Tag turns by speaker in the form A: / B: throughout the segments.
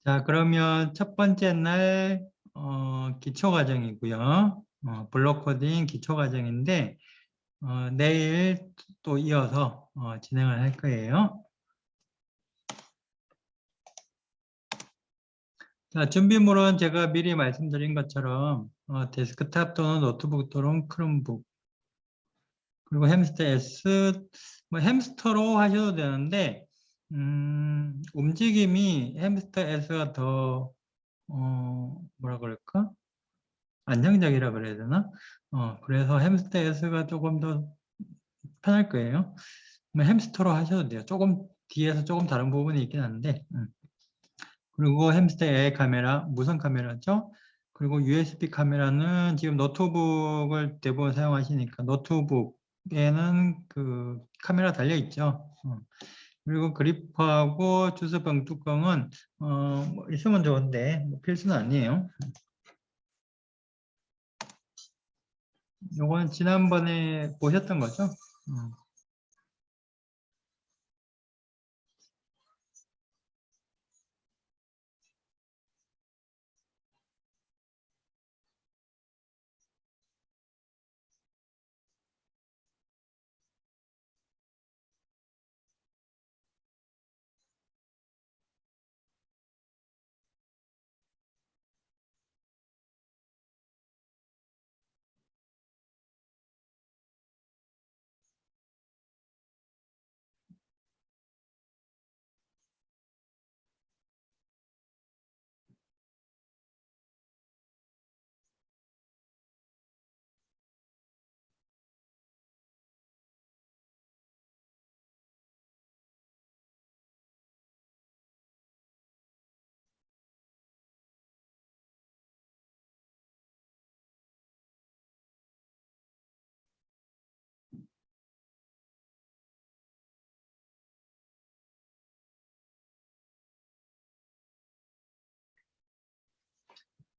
A: 자, 그러면 첫 번째 날 기초 과정이고요. 블록 코딩 기초 과정인데 내일 또 이어서 진행을 할 거예요. 자, 준비물은 제가 미리 말씀드린 것처럼 데스크탑 또는 노트북 또는 크롬북 그리고 햄스터 S, 뭐 햄스터로 하셔도 되는데 움직임이 햄스터 S가 더 뭐라 그럴까? 안정적이라 그래야 되나? 그래서 햄스터 S가 조금 더 편할 거예요. 뭐 햄스터로 하셔도 돼요. 조금 뒤에서 조금 다른 부분이 있긴 한데. 그리고 햄스터의 카메라, 무선 카메라죠. 그리고 USB 카메라는 지금 노트북을 대부분 사용하시니까 노트북에는 그 카메라 달려 있죠. 그리고 그리퍼하고 주스병 뚜껑은 뭐 있으면 좋은데 뭐 필수는 아니에요. 요건 지난번에 보셨던 거죠?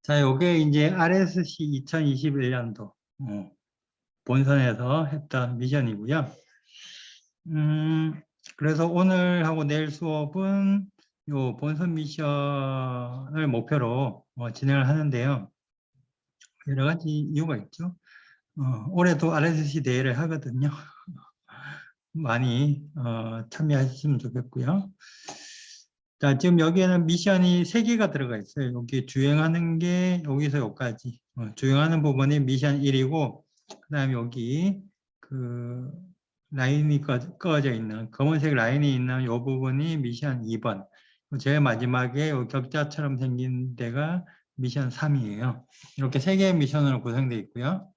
A: 자, 요게 이제 RSC 2021년도 본선에서 했던 미션이고요. 그래서 오늘하고 내일 수업은 요 본선 미션을 목표로 진행을 하는데요. 여러 가지 이유가 있죠. 올해도 RSC 대회를 하거든요. 많이 참여하셨으면 좋겠고요. 자, 지금 여기에는 미션이 3개가 들어가 있어요. 여기 주행하는 게 여기서 여기까지. 주행하는 부분이 미션 1이고, 그 다음에 여기 그 라인이 꺼져 있는, 검은색 라인이 있는 이 부분이 미션 2번. 제일 마지막에 요 격자처럼 생긴 데가 미션 3이에요. 이렇게 3개의 미션으로 구성되어 있고요.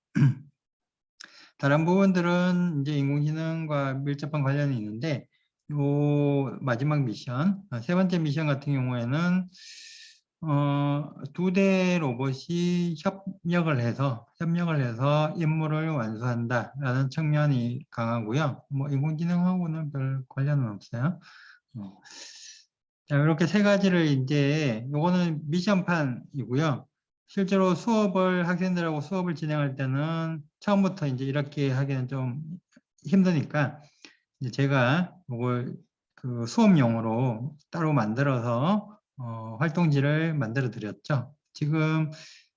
A: 다른 부분들은 이제 인공지능과 밀접한 관련이 있는데, 요 마지막 미션, 세 번째 미션 같은 경우에는 2대 로봇이 협력을 해서 임무를 완수한다라는 측면이 강하고요. 뭐 인공지능하고는 별 관련은 없어요. 자, 이렇게 3가지를 이제 요거는 미션판이고요. 실제로 학생들하고 수업을 진행할 때는 처음부터 이제 이렇게 하기는 좀 힘드니까 이제 제가 이걸 그 수업용으로 따로 만들어서 활동지를 만들어 드렸죠. 지금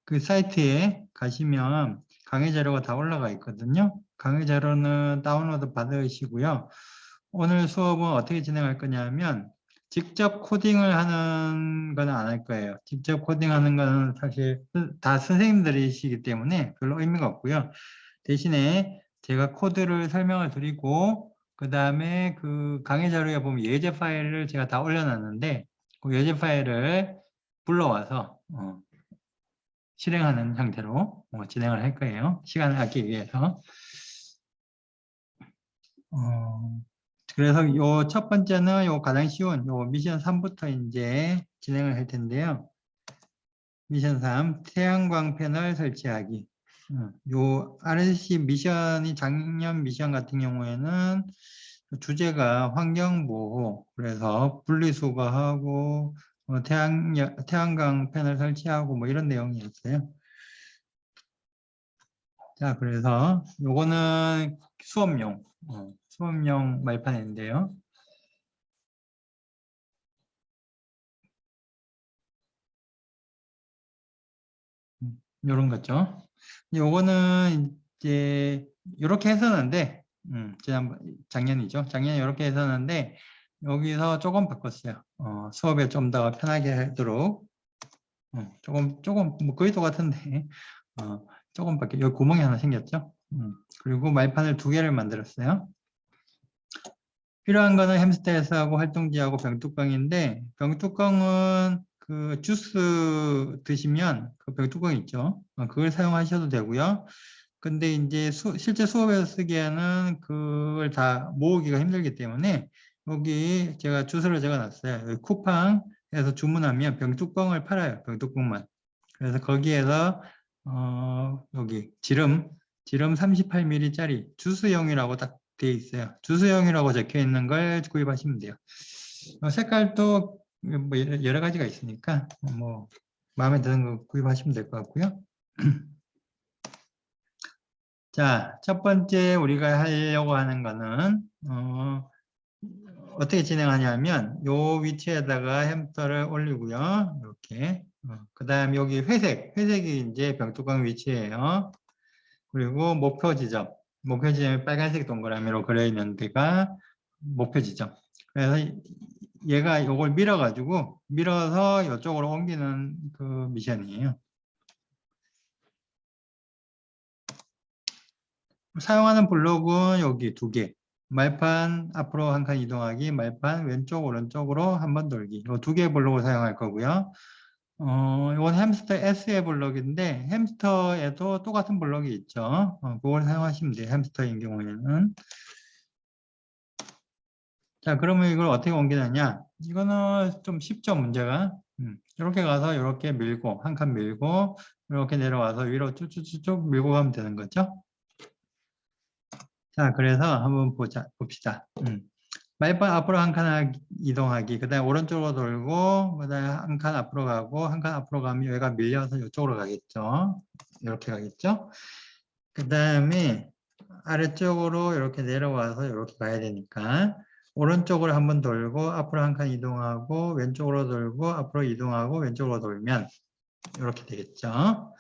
A: 그 사이트에 가시면 강의 자료가 다 올라가 있거든요. 강의 자료는 다운로드 받으시고요. 오늘 수업은 어떻게 진행할 거냐면 직접 코딩을 하는 건 안 할 거예요. 직접 코딩하는 거는 사실 다 선생님들이시기 때문에 별로 의미가 없고요. 대신에 제가 코드를 설명을 드리고 그 다음에 그 강의 자료에 보면 예제 파일을 제가 다 올려놨는데 그 예제 파일을 불러와서 실행하는 형태로 진행을 할 거예요. 시간을 아끼기 위해서. 어, 그래서 요 첫 번째는 요 가장 쉬운 요 미션 3부터 이제 진행을 할 텐데요. 미션 3, 태양광 패널 설치하기. 요 RSC 미션이 작년 미션 같은 경우에는 주제가 환경보호, 그래서 분리수거하고 태양광 패널 설치하고 뭐 이런 내용이었어요. 자, 그래서 요거는 수업용 말판인데요. 요런 거죠. 요거는 이제 이렇게 했었는데, 작년이죠. 작년에 이렇게 했었는데, 여기서 조금 바꿨어요. 수업에 좀 더 편하게 하도록. 조금, 뭐 거의 똑같은데, 조금 밖에, 여기 구멍이 하나 생겼죠. 그리고 말판을 2개를 만들었어요. 필요한 거는 햄스터에서하고 활동지하고 병뚜껑인데, 병뚜껑은 그 주스 드시면 그 병뚜껑 있죠. 그걸 사용하셔도 되고요. 근데 이제 실제 수업에서 쓰기에는 그걸 다 모으기가 힘들기 때문에 여기 제가 주소를 적어 놨어요. 여기 쿠팡에서 주문하면 병뚜껑을 팔아요. 병뚜껑만. 그래서 거기에서 여기 지름 38mm짜리 주스용이라고 딱 되어 있어요. 주스용이라고 적혀 있는 걸 구입하시면 돼요. 색깔도 뭐 여러 가지가 있으니까 뭐 마음에 드는 거 구입하시면 될 것 같고요. 자, 첫 번째 우리가 하려고 하는 거는 어떻게 진행하냐면 요 위치에다가 햄스터를 올리고요. 이렇게. 그 다음 여기 회색이 이제 병뚜껑 위치예요. 그리고 목표 지점. 목표 지점이 빨간색 동그라미로 그려 있는 데가 목표 지점. 그래서 얘가 요걸 밀어서 이쪽으로 옮기는 그 미션이에요. 사용하는 블록은 여기 2개. 말판 앞으로 1칸 이동하기, 말판 왼쪽 오른쪽으로 1번 돌기. 이 2개의 블록을 사용할 거고요. 이건 햄스터 S의 블록인데 햄스터에도 똑같은 블록이 있죠. 그걸 사용하시면 돼요. 햄스터인 경우에는. 자, 그러면 이걸 어떻게 옮기느냐? 이거는 좀 쉽죠, 문제가. 이렇게 가서 이렇게 밀고, 1칸 밀고, 이렇게 내려와서 위로 쭉쭉쭉 밀고 가면 되는 거죠. 자, 그래서 한번 봅시다. 말판 앞으로 1칸 이동하기, 그 다음에 오른쪽으로 돌고, 그 다음에 1칸 앞으로 가고, 1칸 앞으로 가면 여기가 밀려서 이쪽으로 가겠죠. 이렇게 가겠죠. 그 다음에 아래쪽으로 이렇게 내려와서 이렇게 가야 되니까, 오른쪽으로 한번 돌고, 앞으로 1칸 이동하고, 왼쪽으로 돌고, 앞으로 이동하고, 왼쪽으로 돌면, 이렇게 되겠죠.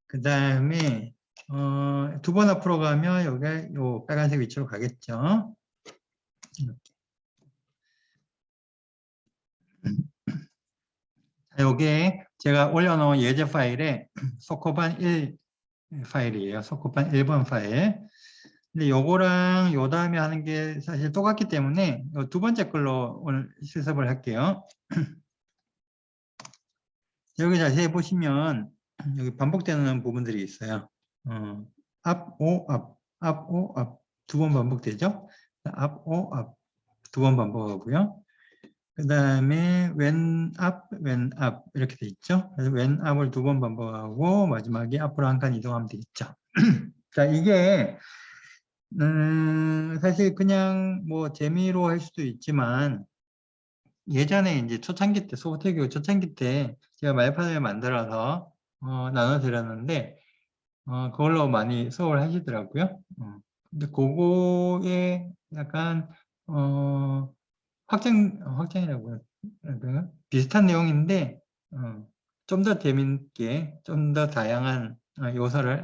A: 그 다음에, 2번 앞으로 가면 여기 요 빨간색 위치로 가겠죠. 요게 제가 올려놓은 예제 파일에 소코반 1 파일이에요. 소코반 1번 파일. 근데 요거랑 요 다음에 하는 게 사실 똑같기 때문에 요 2번째 걸로 오늘 실습을 할게요. 여기 자세히 보시면 여기 반복되는 부분들이 있어요. 앞, 오, 앞, 오, 앞. 2번 반복되죠? 앞, 오, 앞. 2번 반복하고요. 그 다음에 왼 앞 이렇게 돼 있죠. 그래서 왼 앞을 2번 반복하고 마지막에 앞으로 1칸 이동하면 되겠죠. 자, 이게 사실 그냥 뭐 재미로 할 수도 있지만 예전에 이제 초창기 때 소프트웨어 초창기 때 제가 말판을 만들어서 나눠드렸는데 그걸로 많이 수업을 하시더라고요. 근데 그거에 약간 확장이라고 해야 되나? 비슷한 내용인데, 좀 더 재밌게, 좀 더 다양한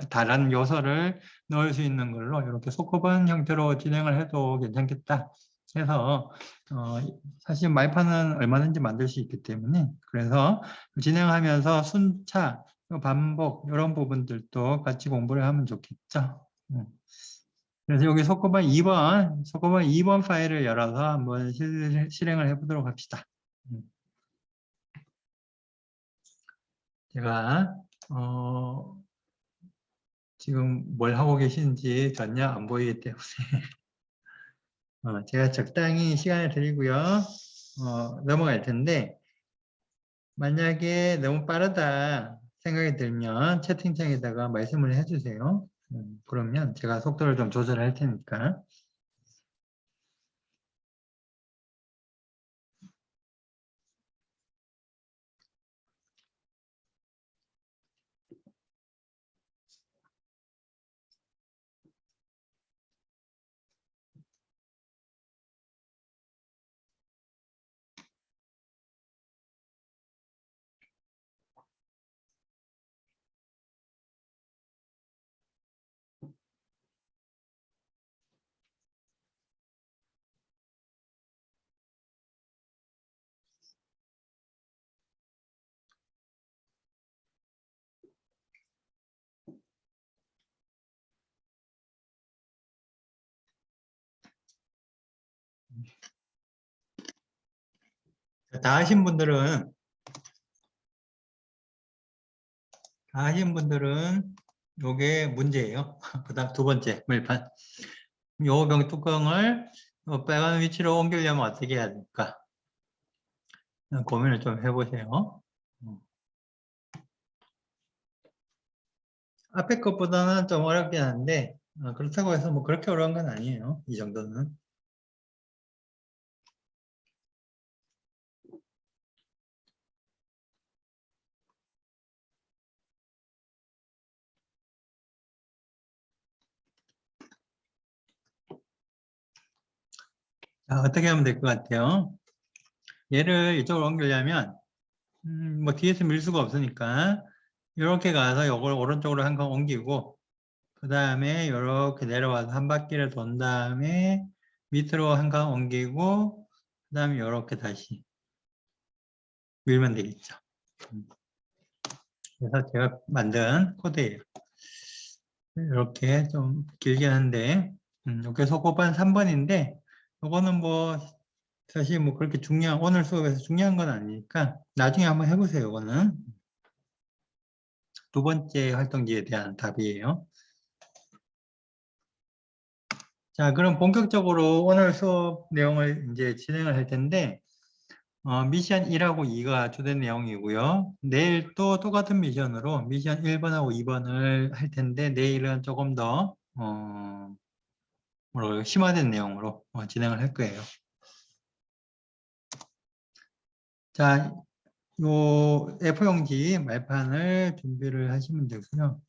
A: 다른 요소를 넣을 수 있는 걸로 이렇게 소코반 형태로 진행을 해도 괜찮겠다 해서, 사실 말판은 얼마든지 만들 수 있기 때문에, 그래서 진행하면서 순차, 반복, 이런 부분들도 같이 공부를 하면 좋겠죠. 그래서 여기 소코반 2번 파일을 열어서 한번 실행을 해보도록 합시다. 제가 지금 뭘 하고 계신지 전혀 안 보이기 때문에 제가 적당히 시간을 드리고요. 넘어갈 텐데 만약에 너무 빠르다 생각이 들면 채팅창에다가 말씀을 해주세요. 그러면 제가 속도를 좀 조절할 테니까. 다 하신 분들은 요게 문제예요. 그다음 두 번째 물판. 요 병뚜껑을 빨간 위치로 옮기려면 어떻게 해야 될까? 고민을 좀 해보세요. 앞에 것보다는 좀 어렵긴 한데 그렇다고 해서 뭐 그렇게 어려운 건 아니에요. 이 정도는. 자, 어떻게 하면 될 것 같아요? 얘를 이쪽으로 옮기려면 뭐 뒤에서 밀 수가 없으니까 이렇게 가서 이걸 오른쪽으로 한 번 옮기고 그 다음에 이렇게 내려와서 한 바퀴를 돈 다음에 밑으로 한 칸 옮기고 그 다음에 이렇게 다시 밀면 되겠죠. 그래서 제가 만든 코드예요. 이렇게 좀 길게 하는데 이렇게 소곱한 3번인데 이거는 뭐 사실 뭐 그렇게 오늘 수업에서 중요한 건 아니니까 나중에 한번 해보세요. 이거는 두 번째 활동지에 대한 답이에요. 자, 그럼 본격적으로 오늘 수업 내용을 이제 진행을 할 텐데 미션 1하고 2가 주된 내용이고요. 내일 또 똑같은 미션으로 미션 1번하고 2번을 할 텐데 내일은 조금 더 심화된 내용으로 진행을 할 거예요. 자, 요 F용지 말판을 준비를 하시면 되고요.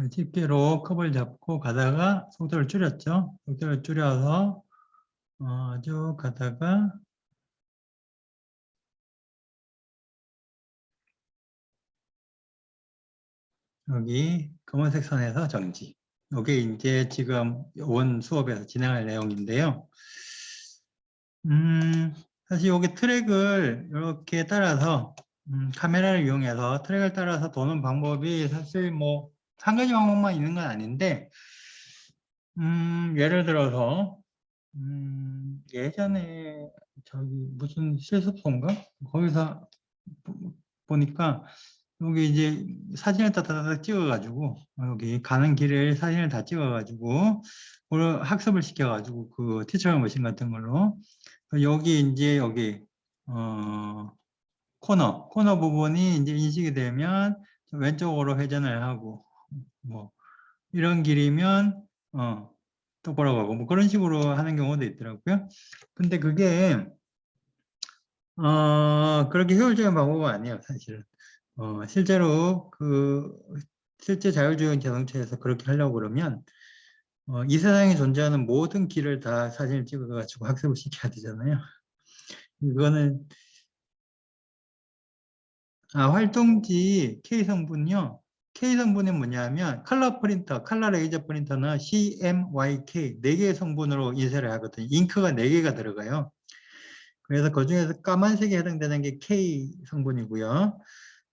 A: 집게로 컵을 잡고 가다가 속도를 줄였죠. 속도를 줄여서 쭉 가다가 여기 검은색 선에서 정지. 이게 이제 지금 온 수업에서 진행할 내용인데요. 사실 여기 트랙을 이렇게 따라서 카메라를 이용해서 트랙을 따라서 도는 방법이 사실 뭐 한 가지 방법만 있는 건 아닌데 예를 들어서 예전에 저기 무슨 실습소인가 거기서 보니까 여기 이제 사진을 따다닥 찍어가지고 여기 가는 길을 사진을 다 찍어가지고 그걸 학습을 시켜가지고 그 티처 머신 같은 걸로 여기 이제 여기 코너 부분이 이제 인식이 되면 왼쪽으로 회전을 하고 뭐 이런 길이면 똑바로 가고 뭐 그런 식으로 하는 경우도 있더라고요. 근데 그게 그렇게 효율적인 방법은 아니에요, 사실은. 실제로 실제 자율주행 자동차에서 그렇게 하려고 그러면 이 세상에 존재하는 모든 길을 다 사진을 찍어가지고 학습을 시켜야 되잖아요. 이거는 활동지 K 성분요. K 성분이 뭐냐면 컬러 프린터, 컬러 레이저 프린터는 CMYK 4개의 성분으로 인쇄를 하거든요. 잉크가 4개가 들어가요. 그래서 그 중에서 까만색에 해당되는 게 K 성분이고요.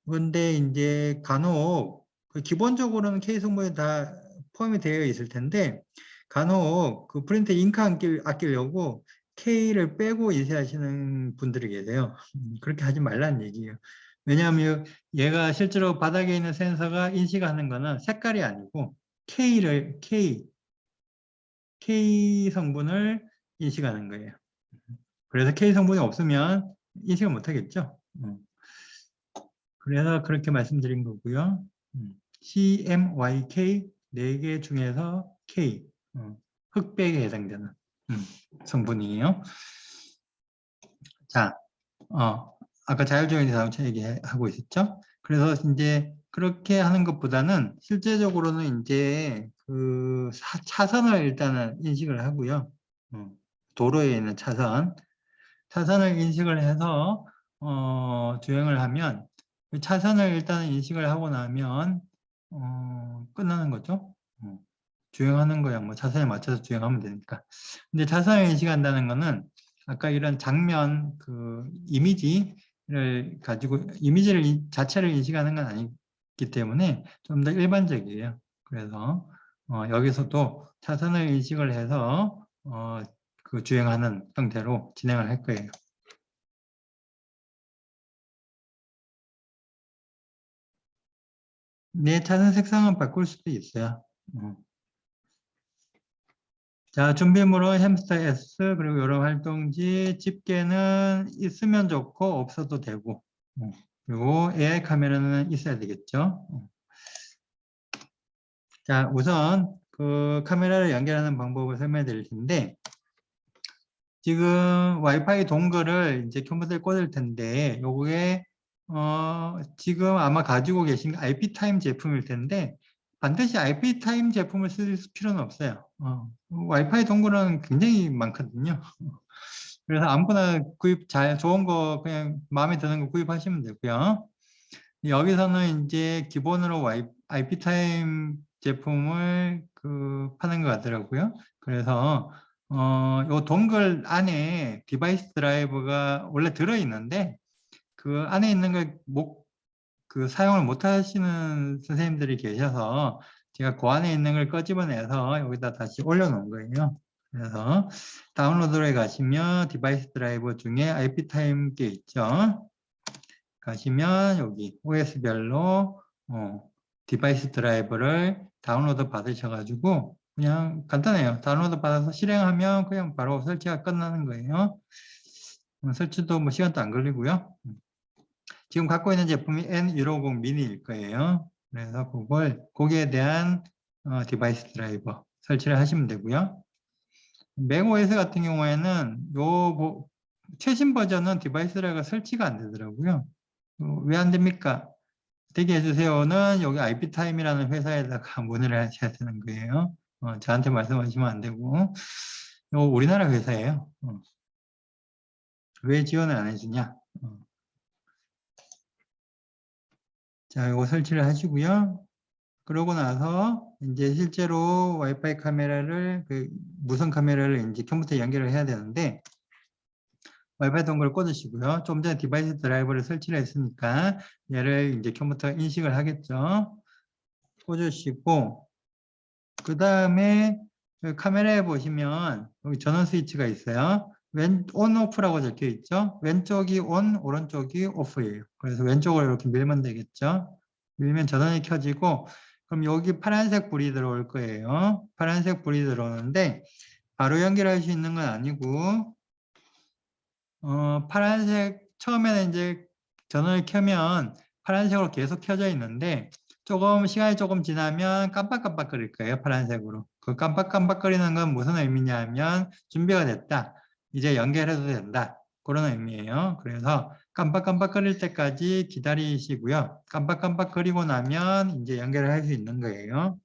A: 그런데 이제 간혹 기본적으로는 K 성분이 다 포함이 되어 있을 텐데 간혹 그 프린터 잉크 아끼려고 K를 빼고 인쇄하시는 분들이 계세요. 그렇게 하지 말라는 얘기예요. 왜냐하면 얘가 실제로 바닥에 있는 센서가 인식하는 거는 색깔이 아니고 K 성분을 인식하는 거예요. 그래서 K 성분이 없으면 인식을 못 하겠죠. 그래서 그렇게 말씀드린 거고요. CMYK 4개 중에서 K, 흑백에 해당되는 성분이에요. 자, 아까 자율주행 자동차 얘기하고 있었죠? 그래서 이제 그렇게 하는 것보다는 실제적으로는 이제 그 차선을 일단은 인식을 하고요. 도로에 있는 차선을 인식을 해서 주행을 하면 그 차선을 일단 인식을 하고 나면 끝나는 거죠. 주행하는 거야. 뭐 차선에 맞춰서 주행하면 되니까. 근데 차선을 인식한다는 거는 아까 이런 장면 그 이미지를 가지고 이미지를 자체를 인식하는 건 아니기 때문에 좀 더 일반적이에요. 그래서 여기서도 차선을 인식을 해서 그 주행하는 형태로 진행을 할 거예요. 네, 차선 색상은 바꿀 수도 있어요. 자, 준비물은 햄스터 S, 그리고 여러 활동지, 집게는 있으면 좋고 없어도 되고, 그리고 AI 카메라는 있어야 되겠죠. 자, 우선 그 카메라를 연결하는 방법을 설명해 드릴 텐데, 지금 와이파이 동글을 이제 컴퓨터에 꽂을 텐데, 요게 지금 아마 가지고 계신 IP타임 제품일 텐데, 반드시 IP타임 제품을 쓸 필요는 없어요. 와이파이 동글은 굉장히 많거든요. 그래서 아무거나 좋은 거 그냥 마음에 드는 거 구입하시면 되고요. 여기서는 이제 기본으로 IP타임 제품을 파는 것 같더라고요. 그래서 요 동글 안에 디바이스 드라이버가 원래 들어있는데 그 안에 있는 걸 사용을 못 하시는 선생님들이 계셔서 제가 그 안에 있는 걸 꺼집어내서 여기다 다시 올려놓은 거예요. 그래서 다운로드에 가시면 디바이스 드라이버 중에 IP타임 게 있죠. 가시면 여기 OS별로 디바이스 드라이버를 다운로드 받으셔가지고 그냥 간단해요. 다운로드 받아서 실행하면 그냥 바로 설치가 끝나는 거예요. 설치도 뭐 시간도 안 걸리고요. 지금 갖고 있는 제품이 N150 미니일 거예요. 그래서 거기에 대한 디바이스 드라이버 설치를 하시면 되고요. 맥OS 같은 경우에는 최신 버전은 디바이스 드라이버가 설치가 안 되더라고요. 왜 안 됩니까? 되게 해주세요는 여기 IP타임이라는 회사에다가 문의를 하셔야 되는 거예요. 저한테 말씀하시면 안 되고. 이거 우리나라 회사예요. 왜 지원을 안 해주냐? 자, 이거 설치를 하시고요. 그러고 나서 이제 실제로 와이파이 카메라를 무선 카메라를 이제 컴퓨터에 연결을 해야 되는데 와이파이 동글을 꽂으시고요. 좀 전에 디바이스 드라이버를 설치를 했으니까 얘를 이제 컴퓨터가 인식을 하겠죠. 꽂으시고 그 다음에 카메라에 보시면 여기 전원 스위치가 있어요. 온, 오프라고 적혀 있죠. 왼쪽이 온, 오른쪽이 오프예요. 그래서 왼쪽으로 이렇게 밀면 되겠죠. 밀면 전원이 켜지고 그럼 여기 파란색 불이 들어올 거예요. 파란색 불이 들어오는데 바로 연결할 수 있는 건 아니고 파란색 처음에는 이제 전원을 켜면 파란색으로 계속 켜져 있는데 시간이 조금 지나면 깜빡깜빡거릴 거예요. 파란색으로. 그 깜빡깜빡거리는 건 무슨 의미냐 하면 준비가 됐다. 이제 연결해도 된다. 그런 의미예요. 그래서 깜빡깜빡거릴 때까지 기다리시고요. 깜빡깜빡거리고 나면 이제 연결을 할 수 있는 거예요.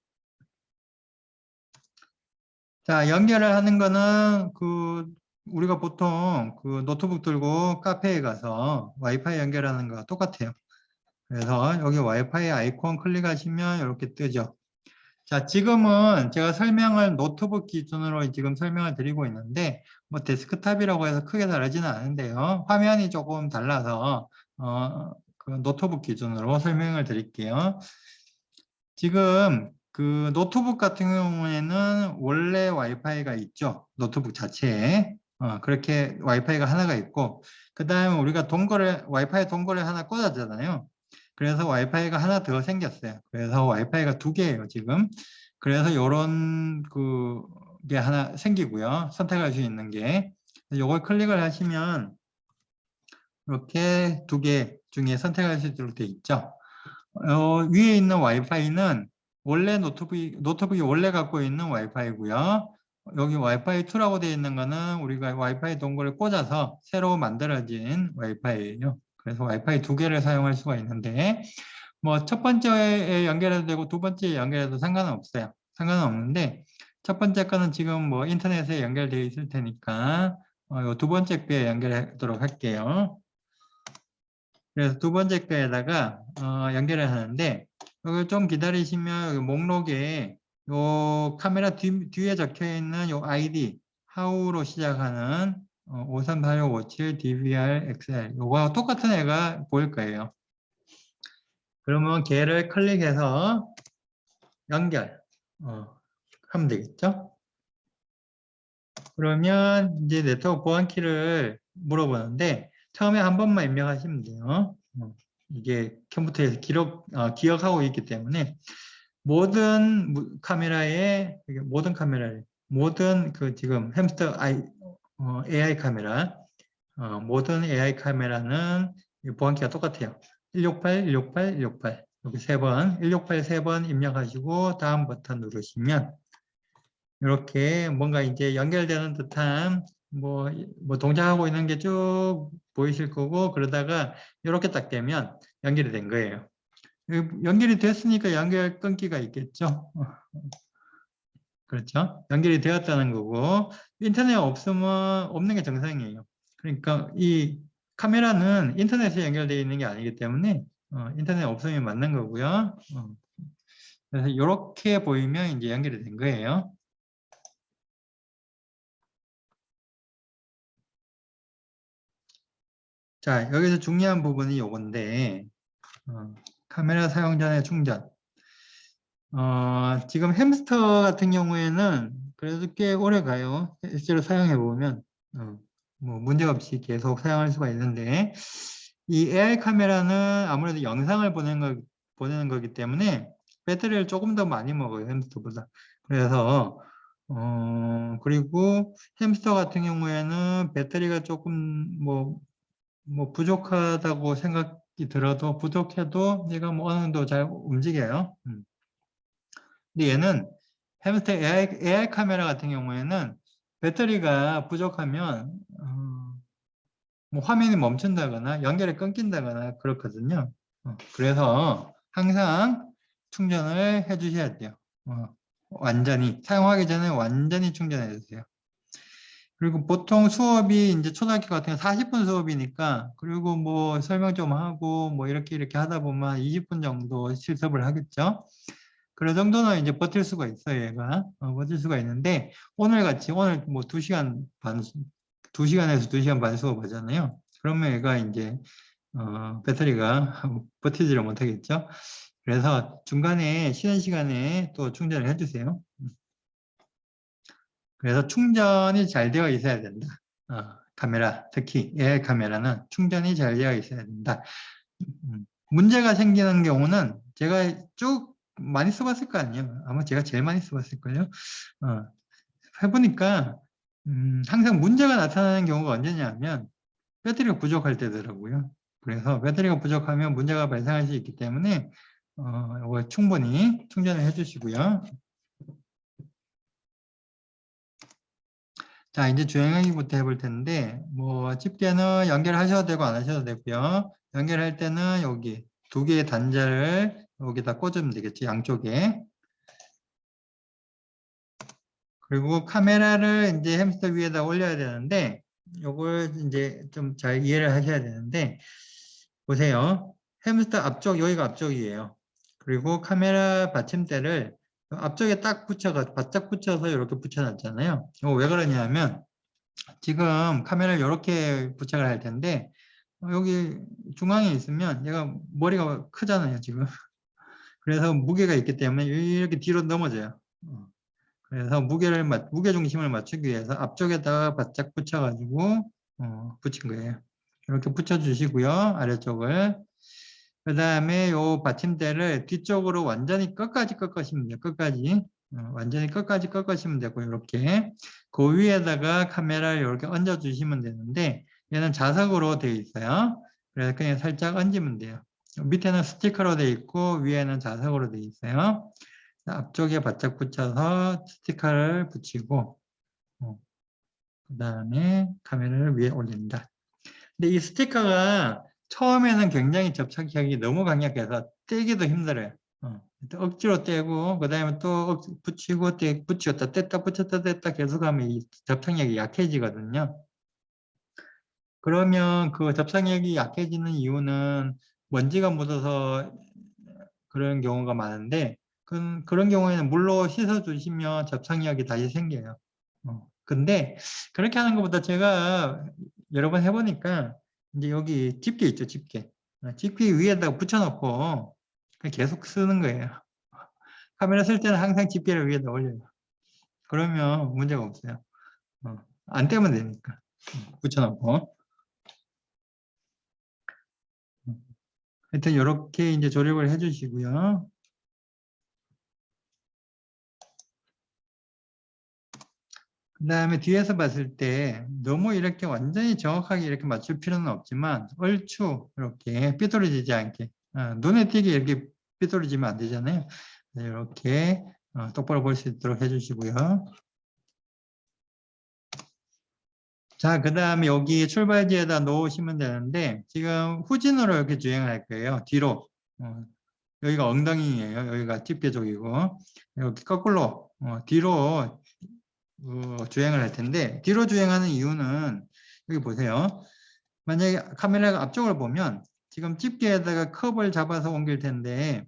A: 자, 연결을 하는 거는 우리가 보통 노트북 들고 카페에 가서 와이파이 연결하는 거와 똑같아요. 그래서 여기 와이파이 아이콘 클릭하시면 이렇게 뜨죠. 자, 지금은 제가 노트북 기준으로 지금 설명을 드리고 있는데, 뭐 데스크탑이라고 해서 크게 다르지는 않은데요. 화면이 조금 달라서, 노트북 기준으로 설명을 드릴게요. 지금 노트북 같은 경우에는 원래 와이파이가 있죠. 노트북 자체에. 그렇게 와이파이가 하나가 있고, 그 다음에 우리가 와이파이 동굴에 하나 꽂았잖아요. 그래서 와이파이가 하나 더 생겼어요. 그래서 와이파이가 두 개예요, 지금. 그래서 이런 게 하나 생기고요. 선택할 수 있는 게. 이걸 클릭을 하시면 이렇게 두 개 중에 선택할 수 있도록 되어 있죠. 위에 있는 와이파이는 원래 노트북이 원래 갖고 있는 와이파이고요. 여기 와이파이 2라고 되어 있는 거는 우리가 와이파이 동굴을 꽂아서 새로 만들어진 와이파이예요. 그래서 와이파이 두 개를 사용할 수가 있는데 뭐 첫 번째에 연결해도 되고 두 번째에 연결해도 상관은 없어요. 상관은 없는데 첫 번째 거는 지금 뭐 인터넷에 연결되어 있을 테니까 두 번째 거에 연결하도록 할게요. 그래서 두 번째 거에다가 연결을 하는데 여기 좀 기다리시면 여기 목록에 요 카메라 뒤에 적혀 있는 요 아이디 how로 시작하는 534657 DVR XL 요거하고 똑같은 애가 보일 거예요. 그러면 걔를 클릭해서 연결 하면 되겠죠? 그러면 이제 네트워크 보안키를 물어보는데 처음에 한 번만 입력하시면 돼요. 이게 컴퓨터에서 기억하고 있기 때문에 모든 카메라에 모든 그 지금 햄스터 AI 카메라 모든 AI 카메라는 보안키가 똑같아요. 168, 168, 168 여기 3번 168 3번 입력하시고 다음 버튼 누르시면 이렇게 뭔가 이제 연결되는 듯한 뭐 동작하고 있는 게 쭉 보이실 거고 그러다가 이렇게 딱 되면 연결이 된 거예요. 연결이 됐으니까 연결 끊기가 있겠죠. 그렇죠. 연결이 되었다는 거고 인터넷 없으면 없는 게 정상이에요. 그러니까 이 카메라는 인터넷에 연결되어 있는 게 아니기 때문에 인터넷 없으면 맞는 거고요. 그래서 이렇게 보이면 이제 연결이 된 거예요. 자, 여기서 중요한 부분이 요건데 카메라 사용 전에 충전. 지금 햄스터 같은 경우에는 그래도 꽤 오래 가요. 실제로 사용해 보면 뭐 문제없이 계속 사용할 수가 있는데 이 AI 카메라는 아무래도 영상을 보내는 거기 때문에 배터리를 조금 더 많이 먹어요. 햄스터보다. 그래서 그리고 햄스터 같은 경우에는 배터리가 조금 뭐 부족하다고 생각이 들어도 부족해도 얘가 뭐 어느 정도 잘 움직여요. 근데 얘는 햄스터 AI 카메라 같은 경우에는 배터리가 부족하면 뭐 화면이 멈춘다거나 연결이 끊긴다거나 그렇거든요. 그래서 항상 충전을 해 주셔야 돼요. 완전히 사용하기 전에 완전히 충전해 주세요. 그리고 보통 수업이 이제 초등학교 같은 경우 40분 수업이니까 그리고 뭐 설명 좀 하고 뭐 이렇게 하다 보면 20분 정도 실습을 하겠죠. 그런 정도는 이제 버틸 수가 있어요, 얘가. 버틸 수가 있는데 오늘 뭐 2시간 반, 2시간에서 2시간 반 수업하잖아요. 그러면 얘가 이제 배터리가 버티지를 못하겠죠. 그래서 중간에 쉬는 시간에 또 충전을 해주세요. 그래서 충전이 잘 되어 있어야 된다. 카메라, 특히 AI 카메라는 충전이 잘 되어 있어야 된다. 문제가 생기는 경우는 제가 쭉 많이 써봤을 거 아니에요. 아마 제가 제일 많이 써봤을걸요. 해보니까 항상 문제가 나타나는 경우가 언제냐면 배터리가 부족할 때더라고요. 그래서 배터리가 부족하면 문제가 발생할 수 있기 때문에 이거 충분히 충전을 해주시고요. 자, 이제 주행하기부터 해볼 텐데, 뭐, 집게는 연결하셔도 되고 안 하셔도 되고요. 연결할 때는 여기 2개의 단자를 여기다 꽂으면 되겠죠, 양쪽에. 그리고 카메라를 이제 햄스터 위에다 올려야 되는데, 요걸 이제 좀 잘 이해를 하셔야 되는데, 보세요. 햄스터 앞쪽, 여기가 앞쪽이에요. 그리고 카메라 받침대를 앞쪽에 딱 바짝 붙여서 이렇게 붙여놨잖아요. 이거 왜 그러냐면, 지금 카메라를 이렇게 부착을 할 텐데 여기 중앙에 있으면 얘가 머리가 크잖아요 지금. 그래서 무게가 있기 때문에 이렇게 뒤로 넘어져요. 그래서 무게 중심을 맞추기 위해서 앞쪽에다가 바짝 붙여 가지고 붙인 거예요. 이렇게 붙여 주시고요, 아래쪽을. 그 다음에 요 받침대를 뒤쪽으로 완전히 끝까지 꺾으시면 돼요. 끝까지. 완전히 끝까지 꺾으시면 되고, 이렇게. 그 위에다가 카메라를 이렇게 얹어 주시면 되는데, 얘는 자석으로 되어 있어요. 그래서 그냥 살짝 얹으면 돼요. 밑에는 스티커로 되어 있고, 위에는 자석으로 되어 있어요. 앞쪽에 바짝 붙여서 스티커를 붙이고, 그 다음에 카메라를 위에 올린다. 근데 이 스티커가 처음에는 굉장히 접착력이 너무 강력해서 떼기도 힘들어요. 억지로 떼고 그다음에 또 붙이고 붙였다 뗐다 붙였다 뗐다 계속하면 이 접착력이 약해지거든요. 그러면 그 접착력이 약해지는 이유는 먼지가 묻어서 그런 경우가 많은데 그런 경우에는 물로 씻어주시면 접착력이 다시 생겨요. 근데 그렇게 하는 것보다 제가 여러 번 해보니까 이제 여기 집게 있죠, 집게. 집게 위에다가 붙여놓고 그냥 계속 쓰는 거예요. 카메라 쓸 때는 항상 집게를 위에다 올려요. 그러면 문제가 없어요. 안 떼면 되니까. 붙여놓고. 하여튼 이렇게 이제 조립을 해주시고요. 그 다음에 뒤에서 봤을 때 너무 이렇게 완전히 정확하게 이렇게 맞출 필요는 없지만 얼추 이렇게 삐뚤어지지 않게 눈에 띄게 이렇게 삐뚤어지면 안 되잖아요. 이렇게 똑바로 볼 수 있도록 해주시고요. 자, 그 다음에 여기 출발지에다 놓으시면 되는데 지금 후진으로 이렇게 주행할 거예요. 뒤로. 여기가 엉덩이예요. 여기가 집게 쪽이고 이렇게 거꾸로 뒤로 주행을 할 텐데 뒤로 주행하는 이유는 여기 보세요. 만약에 카메라가 앞쪽을 보면 지금 집게에다가 컵을 잡아서 옮길 텐데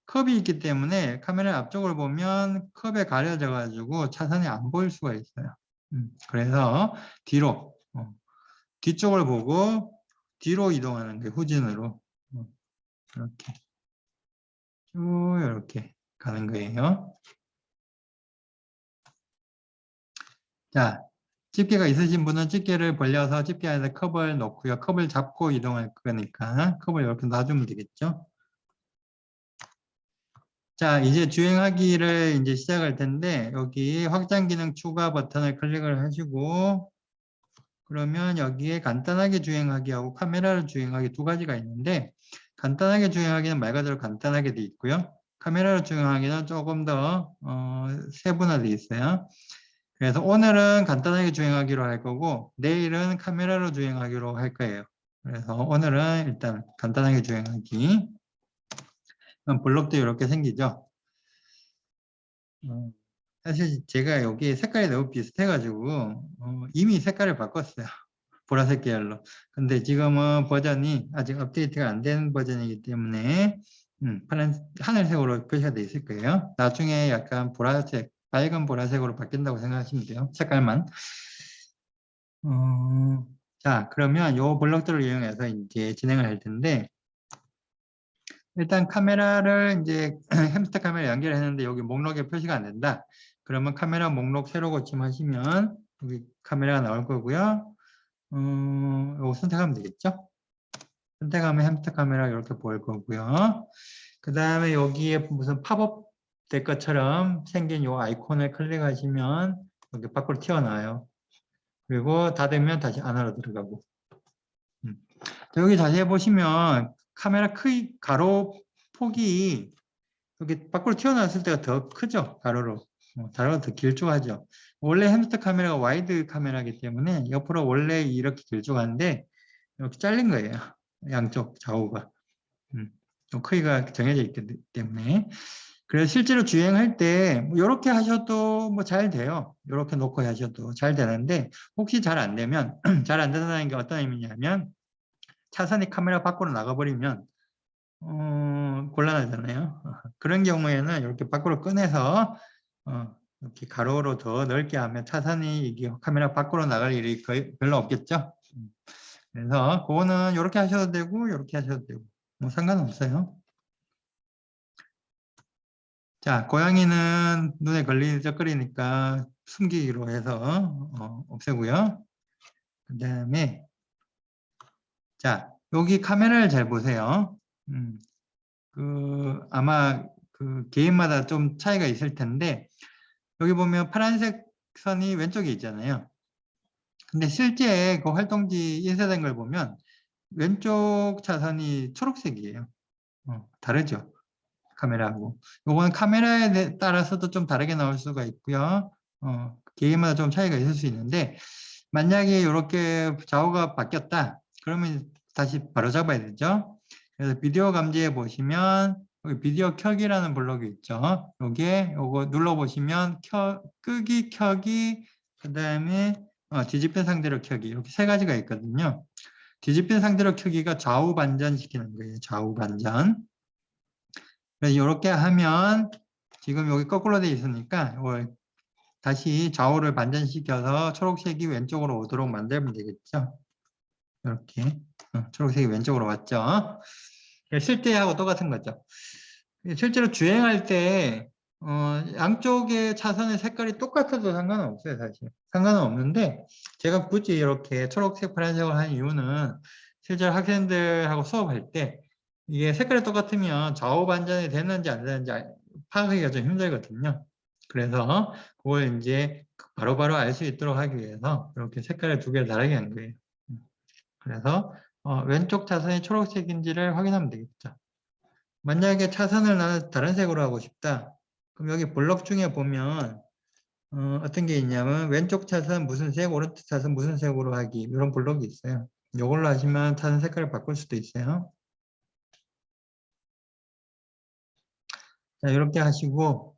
A: 컵이 있기 때문에 카메라 앞쪽을 보면 컵에 가려져 가지고 차선이 안 보일 수가 있어요. 그래서 뒤로 뒤쪽을 보고 뒤로 이동하는 게 후진으로 이렇게 쭉 이렇게 가는 거예요. 자, 집게가 있으신 분은 집게를 벌려서 집게 안에 컵을 넣고요. 컵을 잡고 이동할 거니까 컵을 이렇게 놔주면 되겠죠. 자, 이제 주행하기를 이제 시작할 텐데 여기 확장 기능 추가 버튼을 클릭을 하시고 그러면 여기에 간단하게 주행하기하고 카메라로 주행하기 두 가지가 있는데 간단하게 주행하기는 말 그대로 간단하게 돼 있고요. 카메라로 주행하기는 조금 더 세분화돼 있어요. 그래서 오늘은 간단하게 주행하기로 할 거고 내일은 카메라로 주행하기로 할 거예요. 그래서 오늘은 일단 간단하게 주행하기. 블록도 이렇게 생기죠. 사실 제가 여기 색깔이 너무 비슷해가지고 이미 색깔을 바꿨어요. 보라색 계열로. 근데 지금은 버전이 아직 업데이트가 안 된 버전이기 때문에 파란 하늘색으로 표시가 되어 있을 거예요. 나중에 약간 보라색, 빨간 보라색으로 바뀐다고 생각하시면 돼요. 색깔만. 자, 그러면 요 블록들을 이용해서 이제 진행을 할 텐데 일단 카메라를 이제 햄스터 카메라 연결했는데 여기 목록에 표시가 안 된다. 그러면 카메라 목록 새로 고침하시면 여기 카메라가 나올 거고요. 이거 선택하면 되겠죠? 선택하면 햄스터 카메라 이렇게 보일 거고요. 그 다음에 여기에 무슨 팝업 될 것처럼 생긴 이 아이콘을 클릭하시면 여기 밖으로 튀어나와요. 그리고 닫으면 다시 안으로 들어가고. 여기 자세히 보시면 카메라 크기 가로 폭이 여기 밖으로 튀어나왔을 때가 더 크죠. 가로로. 가로가 더 길쭉하죠. 원래 햄스터 카메라가 와이드 카메라이기 때문에 옆으로 원래 이렇게 길쭉한데 이렇게 잘린 거예요. 양쪽 좌우가. 크기가 정해져 있기 때문에. 그래서 실제로 주행할 때 이렇게 하셔도 뭐 잘 돼요. 이렇게 놓고 하셔도 잘 되는데 혹시 잘 안 되면 잘 안 된다는 게 어떤 의미냐면 차선이 카메라 밖으로 나가버리면 곤란하잖아요. 그런 경우에는 이렇게 밖으로 꺼내서 이렇게 가로로 더 넓게 하면 차선이 이게 카메라 밖으로 나갈 일이 거의 별로 없겠죠. 그래서 그거는 이렇게 하셔도 되고 이렇게 하셔도 되고 뭐 상관없어요. 자, 고양이는 눈에 걸리적거리니까 숨기기로 해서 없애고요. 그 다음에 자, 여기 카메라를 잘 보세요. 아마 그 개인마다 좀 차이가 있을 텐데 여기 보면 파란색 선이 왼쪽에 있잖아요. 근데 실제 그 활동지 인쇄된 걸 보면 왼쪽 차선이 초록색이에요. 다르죠. 카메라하고. 요거는 카메라에 따라서도 좀 다르게 나올 수가 있고요. 개인마다 좀 차이가 있을 수 있는데 만약에 이렇게 좌우가 바뀌었다. 그러면 다시 바로 잡아야 되죠. 그래서 비디오 감지해 보시면 여기 비디오 켜기라는 블록이 있죠. 여기에 요거 눌러 보시면 끄기, 켜기, 그다음에 뒤집힌 상태로 켜기 이렇게 세 가지가 있거든요. 뒤집힌 상태로 켜기가 좌우 반전 시키는 거예요. 좌우 반전. 그래서 이렇게 하면 지금 여기 거꾸로 돼 있으니까 이걸 다시 좌우를 반전시켜서 초록색이 왼쪽으로 오도록 만들면 되겠죠. 이렇게 초록색이 왼쪽으로 왔죠. 쓸 때하고 똑같은 거죠. 실제로 주행할 때 양쪽의 차선의 색깔이 똑같아도 상관은 없어요, 사실. 상관은 없는데 제가 굳이 이렇게 초록색, 파란색을 한 이유는 실제로 학생들하고 수업할 때 이게 색깔이 똑같으면 좌우 반전이 되는지 안 되는지 파악하기가 좀 힘들거든요. 그래서 그걸 이제 바로바로 알 수 있도록 하기 위해서 이렇게 색깔을 두 개를 다르게 한 거예요. 그래서 왼쪽 차선이 초록색인지를 확인하면 되겠죠. 만약에 차선을 나는 다른 색으로 하고 싶다. 그럼 여기 블록 중에 보면 어떤 게 있냐면 왼쪽 차선 무슨 색, 오른쪽 차선 무슨 색으로 하기 이런 블록이 있어요. 이걸로 하시면 차선 색깔을 바꿀 수도 있어요. 자, 이렇게 하시고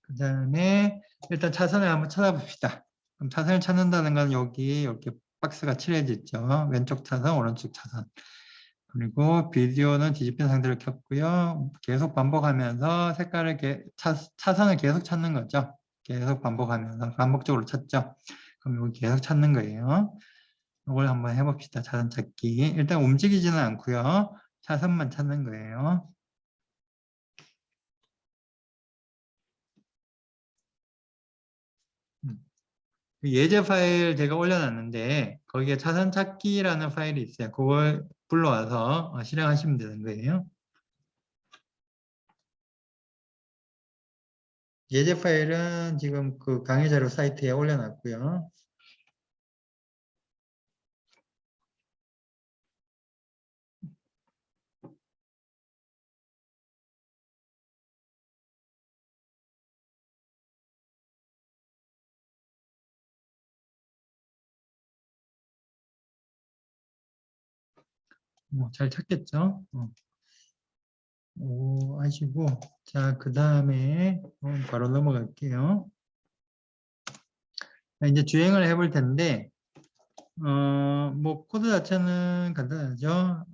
A: 그 다음에 일단 차선을 한번 찾아봅시다. 그럼 차선을 찾는다는 건 여기 이렇게 박스가 칠해져 있죠. 왼쪽 차선, 오른쪽 차선. 그리고 비디오는 뒤집힌 상태로 켰고요. 계속 반복하면서 색깔을 차선을 계속 찾는 거죠. 계속 반복하면서 반복적으로 찾죠. 그럼 여기 계속 찾는 거예요. 이걸 한번 해봅시다. 차선 찾기. 일단 움직이지는 않고요. 차선만 찾는 거예요. 예제 파일 제가 올려놨는데 거기에 차선 찾기라는 파일이 있어요. 그걸 불러와서 실행하시면 되는 거예요. 예제 파일은 지금 그 강의 자료 사이트에 올려놨고요. 잘 찾겠죠? 오, 하시고, 자, 그 다음에 바로 넘어갈게요. 자, 이제 주행을 해볼 텐데, 뭐, 코드 자체는 간단하죠?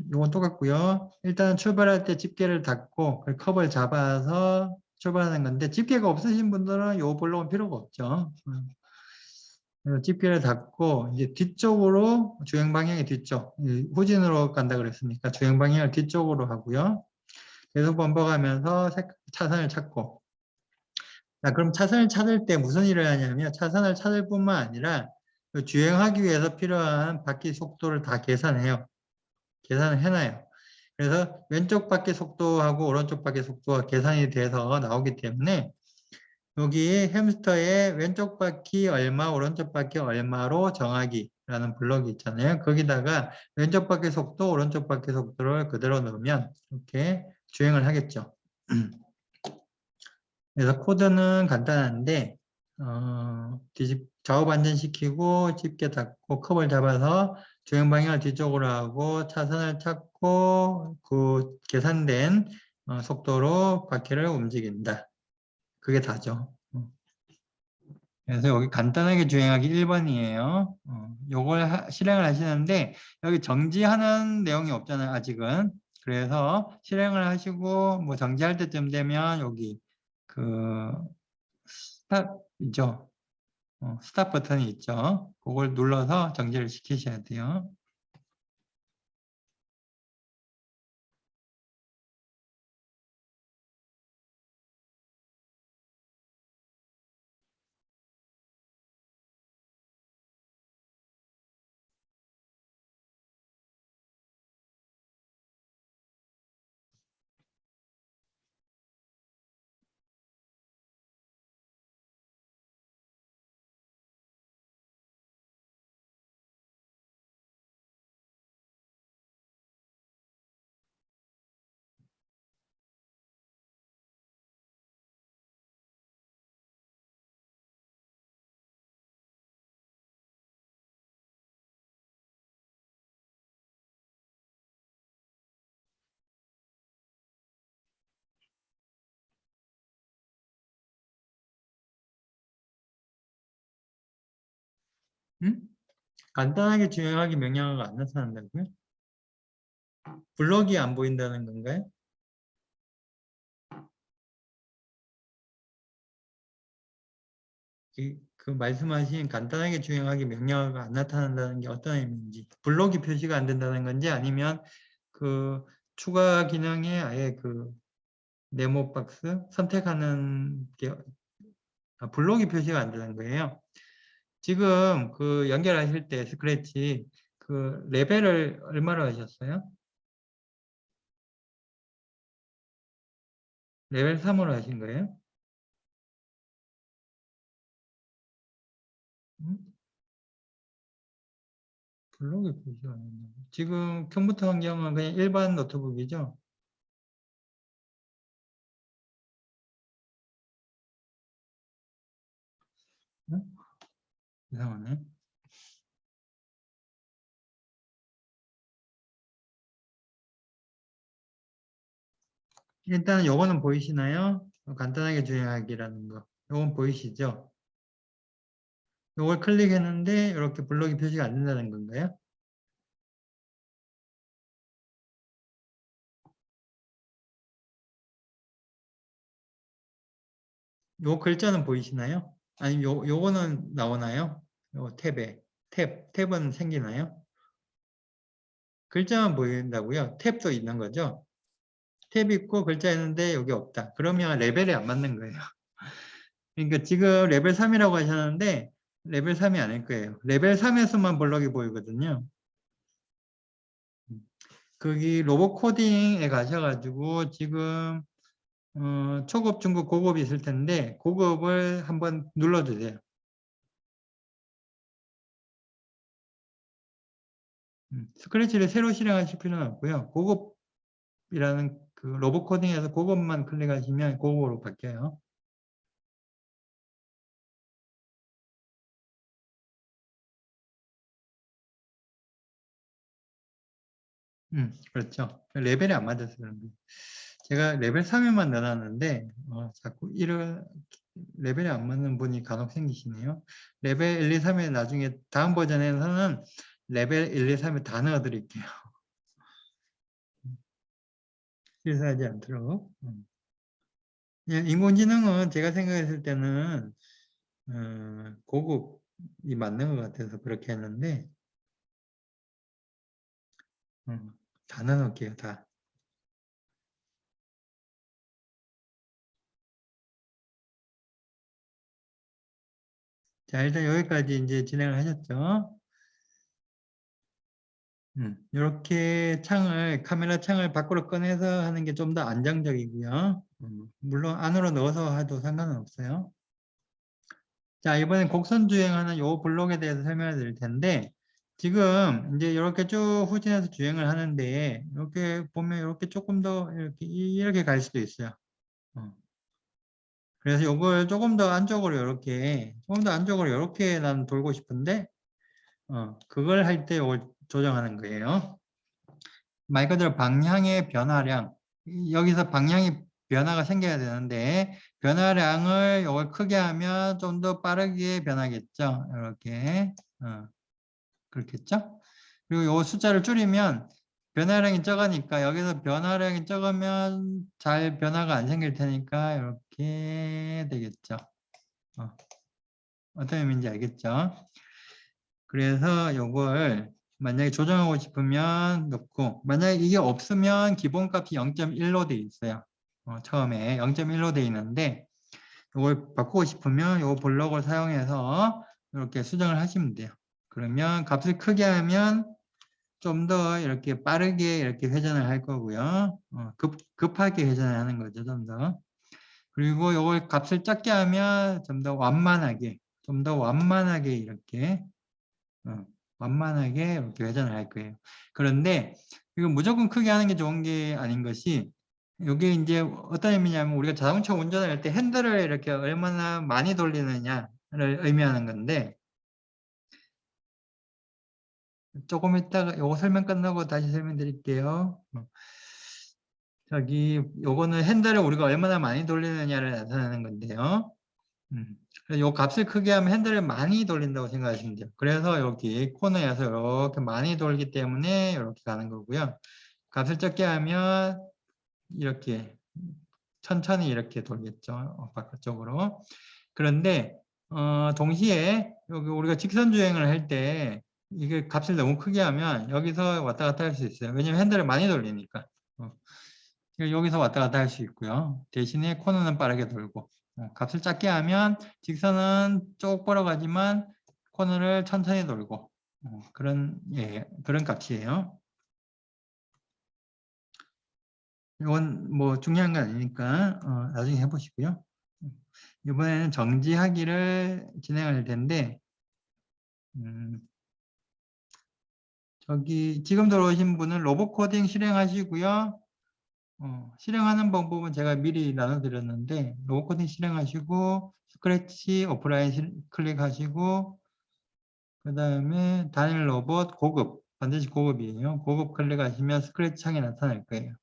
A: 이건 똑같고요. 일단 출발할 때 집게를 닫고, 그 컵을 잡아서 출발하는 건데, 집게가 없으신 분들은 이 블록은 필요가 없죠. 그래서 집게를 닫고, 이제 뒤쪽으로, 주행 방향이 뒤쪽, 후진으로 간다 그랬으니까 주행 방향을 뒤쪽으로 하고요. 계속 반복하면서 차선을 찾고. 자, 그럼 차선을 찾을 때 무슨 일을 하냐면 차선을 찾을 뿐만 아니라 그 주행하기 위해서 필요한 바퀴 속도를 다 계산해요. 계산을 해놔요. 그래서 왼쪽 바퀴 속도하고 오른쪽 바퀴 속도가 계산이 돼서 나오기 때문에 여기 햄스터에 왼쪽 바퀴 얼마, 오른쪽 바퀴 얼마로 정하기라는 블럭이 있잖아요. 거기다가 왼쪽 바퀴 속도, 오른쪽 바퀴 속도를 그대로 넣으면 이렇게 주행을 하겠죠. 그래서 코드는 간단한데 좌우 반전시키고 집게 닫고 컵을 잡아서 주행 방향을 뒤쪽으로 하고 차선을 찾고 그 계산된 속도로 바퀴를 움직인다. 그게 다죠. 그래서 여기 간단하게 주행하기 1번이에요. 요걸 실행을 하시는데 여기 정지하는 내용이 없잖아요. 아직은. 그래서 실행을 하시고 뭐 정지할 때쯤 되면 여기 그 스탑이죠. 스탑 버튼이 있죠. 그걸 눌러서 정지를 시키셔야 돼요. 음? 간단하게 주행하기 명령어가 안 나타난다고요? 블럭이 안 보인다는 건가요? 그 말씀하신 간단하게 주행하기 명령어가 안 나타난다는 게 어떤 의미인지, 블록이 표시가 안 된다는 건지, 아니면 그 추가 기능에 아예 그 네모 박스 선택하는 게 블록이 표시가 안 되는 거예요. 지금 그 연결하실 때 스크래치 그 레벨을 얼마로 하셨어요? 레벨 3으로 하신 거예요? 음? 블록이 표시가 안 된다. 지금 컴퓨터 환경은 그냥 일반 노트북이죠? 응? 이상하네. 일단 요거는 보이시나요? 간단하게 주행하기라는 거. 요건 보이시죠? 요걸 클릭했는데 이렇게 블록이 표시가 안 된다는 건가요? 요 글자는 보이시나요? 아니 요거는 나오나요? 요 탭에 탭은 생기나요? 글자만 보인다고요? 탭도 있는 거죠? 탭 있고 글자 있는데 여기 없다. 그러면 레벨이 안 맞는 거예요. 그러니까 지금 레벨 3이라고 하셨는데 레벨 3이 아닐 거예요. 레벨 3에서만 블럭이 보이거든요. 거기 로봇 코딩에 가셔가지고 지금 초급, 중급, 고급이 있을 텐데 고급을 한번 눌러주세요. 스크래치를 새로 실행하실 필요는 없고요. 고급이라는 그 로봇 코딩에서 고급만 클릭하시면 고급으로 바뀌어요. 그렇죠. 레벨이 안 맞아서 그런 거예요. 제가 레벨 3에만 넣어놨는데 자꾸 이런 레벨이 안 맞는 분이 간혹 생기시네요. 레벨 1, 2, 3에 나중에 다음 버전에서는 레벨 1, 2, 3에 다 넣어드릴게요. 실수하지 않도록. 예, 인공지능은 제가 생각했을 때는 고급이 맞는 것 같아서 그렇게 했는데 다 넣어놓을게요. 다. 자, 일단 여기까지 이제 진행을 하셨죠. 이렇게 카메라 창을 밖으로 꺼내서 하는 게 좀 더 안정적이고요. 물론 안으로 넣어서 해도 상관은 없어요. 자, 이번엔 곡선 주행하는 요 블록에 대해서 설명을 드릴 텐데, 지금 이제 이렇게 쭉 후진해서 주행을 하는데, 이렇게 보면 이렇게 조금 더 이렇게 갈 수도 있어요. 어. 그래서 요걸 조금 더 안쪽으로 조금 더 안쪽으로 이렇게 난 돌고 싶은데, 그걸 할 때 요걸 조정하는 거예요. 말 그대로 방향의 변화량. 여기서 방향이 변화가 생겨야 되는데 변화량을 이걸 크게 하면 좀 더 빠르게 변하겠죠. 이렇게 그렇겠죠. 그리고 이 숫자를 줄이면 변화량이 적으니까 여기서 변화량이 적으면 잘 변화가 안 생길 테니까 이렇게 되겠죠. 어떤 의미인지 알겠죠? 그래서 이걸 만약에 조정하고 싶으면 넣고 만약에 이게 없으면 기본값이 0.1로 돼 있어요. 처음에 0.1로 돼 있는데 이걸 바꾸고 싶으면 이 블록을 사용해서 이렇게 수정을 하시면 돼요. 그러면 값을 크게 하면 좀 더 이렇게 빠르게 이렇게 회전을 할 거고요. 급하게 회전을 하는 거죠. 좀 더. 그리고 이걸 값을 작게 하면 좀 더 완만하게 이렇게 완만하게 이렇게 회전을 할 거예요. 그런데 이거 무조건 크게 하는 게 좋은 게 아닌 것이 이게 이제 어떤 의미냐면 우리가 자동차 운전을 할 때 핸들을 이렇게 얼마나 많이 돌리느냐를 의미하는 건데 조금 이따가 이거 설명 끝나고 다시 설명드릴게요. 저기 요거는 핸들을 우리가 얼마나 많이 돌리느냐를 나타내는 건데요. 요 값을 크게 하면 핸들을 많이 돌린다고 생각하시면 돼요. 그래서 여기 코너에서 이렇게 많이 돌기 때문에 이렇게 가는 거고요. 값을 적게 하면 이렇게 천천히 이렇게 돌겠죠. 바깥쪽으로. 그런데 동시에 여기 우리가 직선 주행을 할 때 이게 값을 너무 크게 하면 여기서 왔다 갔다 할 수 있어요. 왜냐면 핸들을 많이 돌리니까. 여기서 왔다 갔다 할 수 있고요. 대신에 코너는 빠르게 돌고. 값을 작게 하면 직선은 쭉 벌어가지만 코너를 천천히 돌고. 그런 값이에요. 이건 뭐 중요한 건 아니니까 나중에 해보시고요. 이번에는 정지하기를 진행할 텐데 저기 지금 들어오신 분은 로봇 코딩 실행하시고요. 실행하는 방법은 제가 미리 나눠드렸는데 로봇 코딩 실행하시고 스크래치 오프라인 클릭하시고 그 다음에 단일 로봇 고급 반드시 고급이에요. 고급 클릭하시면 스크래치 창이 나타날 거예요.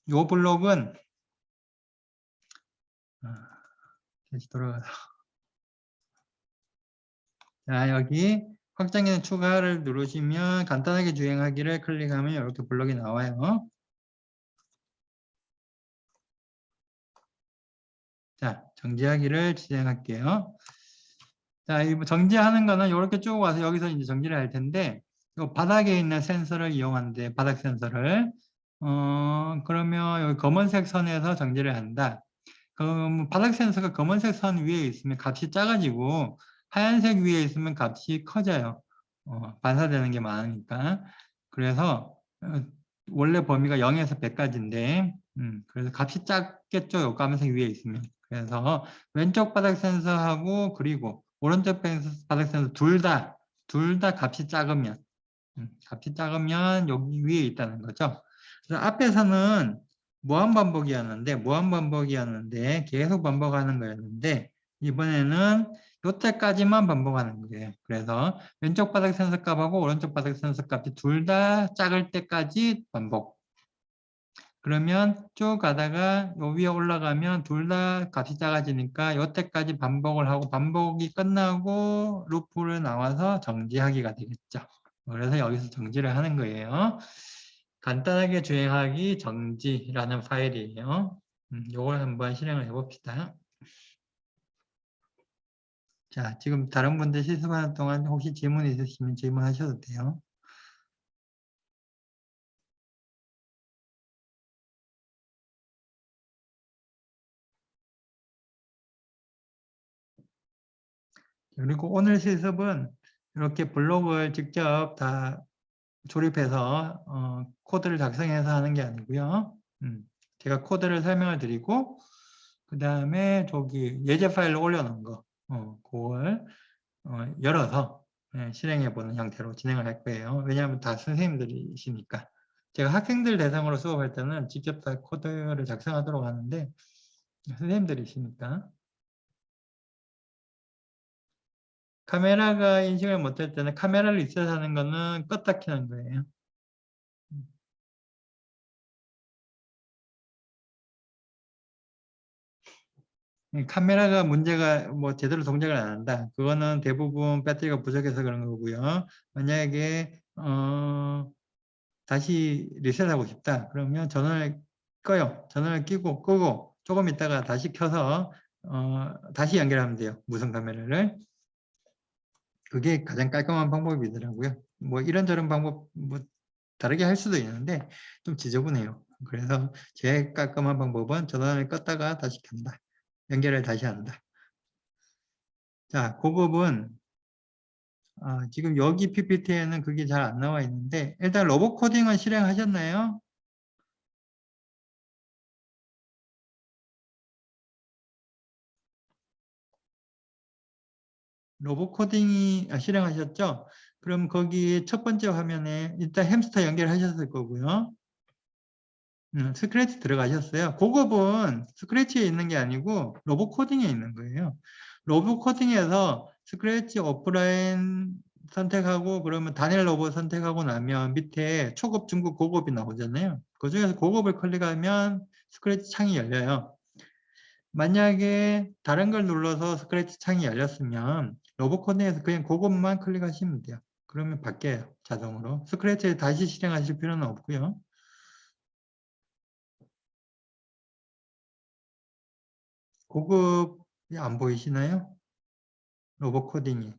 A: 이 블록은 다시 돌아가서 자 여기 확장기능 추가를 누르시면 간단하게 주행하기를 클릭하면 이렇게 블록이 나와요. 자 정지하기를 진행할게요. 자, 이 정지하는 거는 이렇게 쭉 와서 여기서 이제 정지를 할 텐데, 이 바닥에 있는 센서를 이용하는데, 바닥 센서를. 그러면 여기 검은색 선에서 정지를 한다. 그럼 바닥 센서가 검은색 선 위에 있으면 값이 작아지고, 하얀색 위에 있으면 값이 커져요. 반사되는 게 많으니까. 그래서, 원래 범위가 0에서 100까지인데, 그래서 값이 작겠죠. 요 까만색 위에 있으면. 그래서 왼쪽 바닥 센서하고 그리고 오른쪽 바닥 센서 둘 다 값이 작으면 여기 위에 있다는 거죠. 그래서 앞에서는 무한 반복이었는데 계속 반복하는 거였는데 이번에는 요때까지만 반복하는 거예요. 그래서 왼쪽 바닥 센서 값하고 오른쪽 바닥 센서 값이 둘 다 작을 때까지 반복. 그러면 쭉 가다가 요 위에 올라가면 둘 다 값이 작아지니까 요때까지 반복을 하고 반복이 끝나고 루프를 나와서 정지하기가 되겠죠. 그래서 여기서 정지를 하는 거예요. 간단하게 주행하기 정지라는 파일이에요. 요걸 한번 실행을 해봅시다. 자, 지금 다른 분들 실습하는 동안 혹시 질문 있으시면 질문하셔도 돼요. 그리고 오늘 실습은 이렇게 블록을 직접 다 조립해서 코드를 작성해서 하는 게 아니고요. 제가 코드를 설명을 드리고 그 다음에 저기 예제 파일로 올려놓은 거 그걸 열어서 실행해 보는 형태로 진행을 할 거예요. 왜냐하면 다 선생님들이시니까. 제가 학생들 대상으로 수업할 때는 직접 다 코드를 작성하도록 하는데 선생님들이시니까. 카메라가 인식을 못할 때는 카메라를 있어서 하는 거는 껐다 켜는 거예요. 카메라가 문제가 뭐 제대로 동작을 안 한다. 그거는 대부분 배터리가 부족해서 그런 거고요. 만약에 다시 리셋하고 싶다. 그러면 전원을 꺼요. 전원을 끼고 끄고 조금 있다가 다시 켜서 다시 연결하면 돼요. 무선 카메라를. 그게 가장 깔끔한 방법이더라고요. 뭐 이런저런 방법 뭐 다르게 할 수도 있는데 좀 지저분해요. 그래서 제일 깔끔한 방법은 전원을 껐다가 다시 켠다. 연결을 다시 한다. 자, 고급은 지금 여기 PPT에는 그게 잘 안 나와 있는데 일단 로봇 코딩은 실행하셨나요? 로봇 코딩이 실행하셨죠? 그럼 거기 첫 번째 화면에 일단 햄스터 연결하셨을 거고요. 스크래치 들어가셨어요. 고급은 스크래치에 있는 게 아니고 로봇 코딩에 있는 거예요. 로봇 코딩에서 스크래치 오프라인 선택하고 그러면 단일 로봇 선택하고 나면 밑에 초급, 중급, 고급이 나오잖아요. 그 중에서 고급을 클릭하면 스크래치 창이 열려요. 만약에 다른 걸 눌러서 스크래치 창이 열렸으면 로봇 코딩에서 그냥 그것만 클릭하시면 돼요. 그러면 바뀌어요. 자동으로. 스크래치를 다시 실행하실 필요는 없고요. 고급 안 보이시나요? 로봇 코딩이.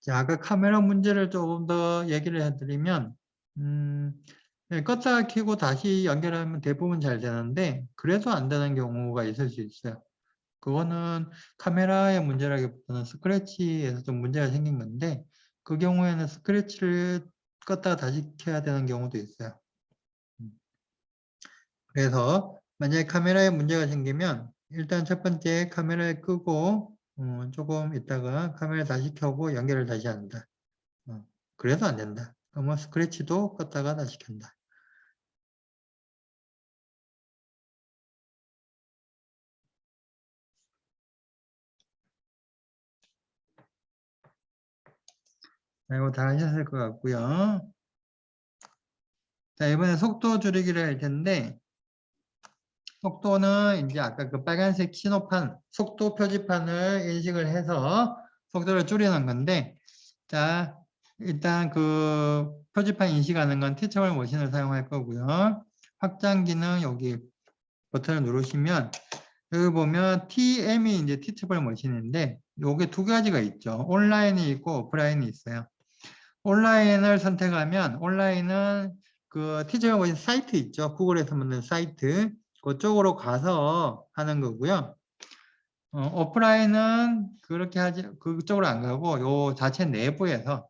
A: 자, 아까 카메라 문제를 조금 더 얘기를 해드리면, 네, 껐다가 켜고 다시 연결하면 대부분 잘 되는데, 그래도 안 되는 경우가 있을 수 있어요. 그거는 카메라의 문제라기보다는 스크래치에서 좀 문제가 생긴 건데, 그 경우에는 스크래치를 껐다가 다시 켜야 되는 경우도 있어요. 그래서 만약에 카메라에 문제가 생기면 일단 첫 번째 카메라를 끄고 조금 있다가 카메라 다시 켜고 연결을 다시 한다. 그래도 안 된다. 그러면 스크래치도 껐다가 다시 켠다. 이거 다 하셨을 것 같고요. 자, 이번에 속도 줄이기를 할 텐데 속도는 이제 아까 그 빨간색 신호판, 속도 표지판을 인식을 해서 속도를 줄이는 건데 자, 일단 그 표지판 인식하는 건 티처블 머신을 사용할 거고요. 확장 기능 여기 버튼을 누르시면 여기 보면 TM이 이제 티처블 머신인데 요게 두 가지가 있죠. 온라인이 있고 오프라인이 있어요. 온라인을 선택하면 온라인은 그 티처블 머신 사이트 있죠. 구글에서 만든 사이트 그쪽으로 가서 하는 거고요. 오프라인은 그렇게 하지 그쪽으로 안 가고 요 자체 내부에서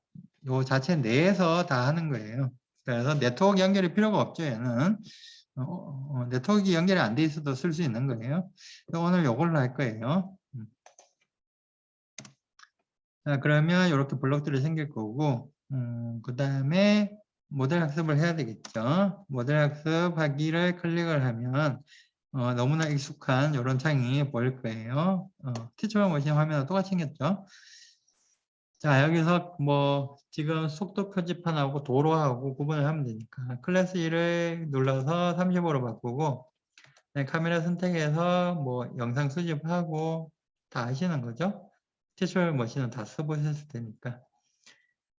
A: 요 자체 내에서 다 하는 거예요. 그래서 네트워크 연결이 필요가 없죠. 얘는 네트워크 연결이 안 돼 있어도 쓸 수 있는 거예요. 오늘 요걸로 할 거예요. 자, 그러면 이렇게 블록들이 생길 거고 그 다음에 모델 학습을 해야 되겠죠. 모델 학습하기를 클릭을 하면 너무나 익숙한 이런 창이 보일 거예요. 티처블 머신 화면과 똑같이 생겼죠. 자, 여기서 뭐 지금 속도 표지판하고 도로하고 구분을 하면 되니까 클래스 1을 눌러서 35로 바꾸고 카메라 선택해서 뭐 영상 수집하고 다 하시는 거죠. 티처블 머신은 다 써보셨을 테니까.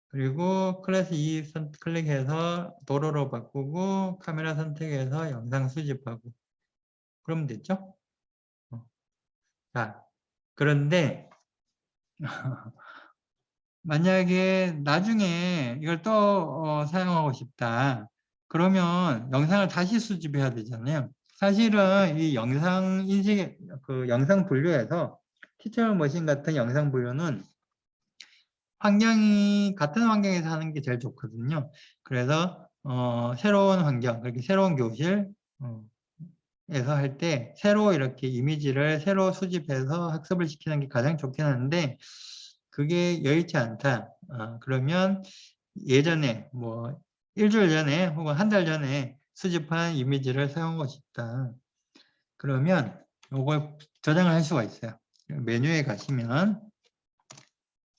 A: 그리고 클래스 2 클릭해서 도로로 바꾸고 카메라 선택해서 영상 수집하고 그러면 됐죠? 자, 그런데 만약에 나중에 이걸 또 사용하고 싶다. 그러면 영상을 다시 수집해야 되잖아요. 사실은 이 영상 인식, 그 영상 분류에서 티처블 머신 같은 영상 분류는 환경이 같은 환경에서 하는 게 제일 좋거든요. 그래서 새로운 환경, 그렇게 새로운 교실, 에서 할 때 새로 이렇게 이미지를 새로 수집해서 학습을 시키는 게 가장 좋긴 한데 그게 여의치 않다. 그러면 예전에 뭐 일주일 전에 혹은 한 달 전에 수집한 이미지를 사용하고 싶다. 그러면 이걸 저장을 할 수가 있어요. 메뉴에 가시면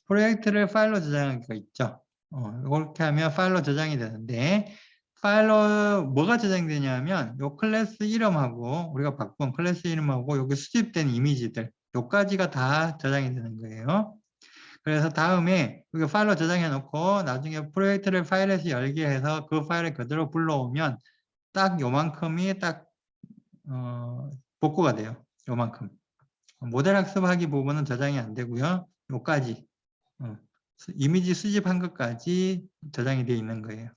A: 프로젝트를 파일로 저장하기가 있죠. 이렇게 하면 파일로 저장이 되는데 파일로 뭐가 저장되냐면 요 클래스 이름하고 우리가 바꾼 클래스 이름하고 여기 수집된 이미지들 요까지가 다 저장이 되는 거예요. 그래서 다음에 여기 파일로 저장해 놓고 나중에 프로젝트를 파일에서 열게 해서 그 파일을 그대로 불러오면 딱 요만큼이 딱 복구가 돼요. 요만큼. 모델 학습하기 부분은 저장이 안 되고요. 요까지 이미지 수집한 것까지 저장이 되어 있는 거예요.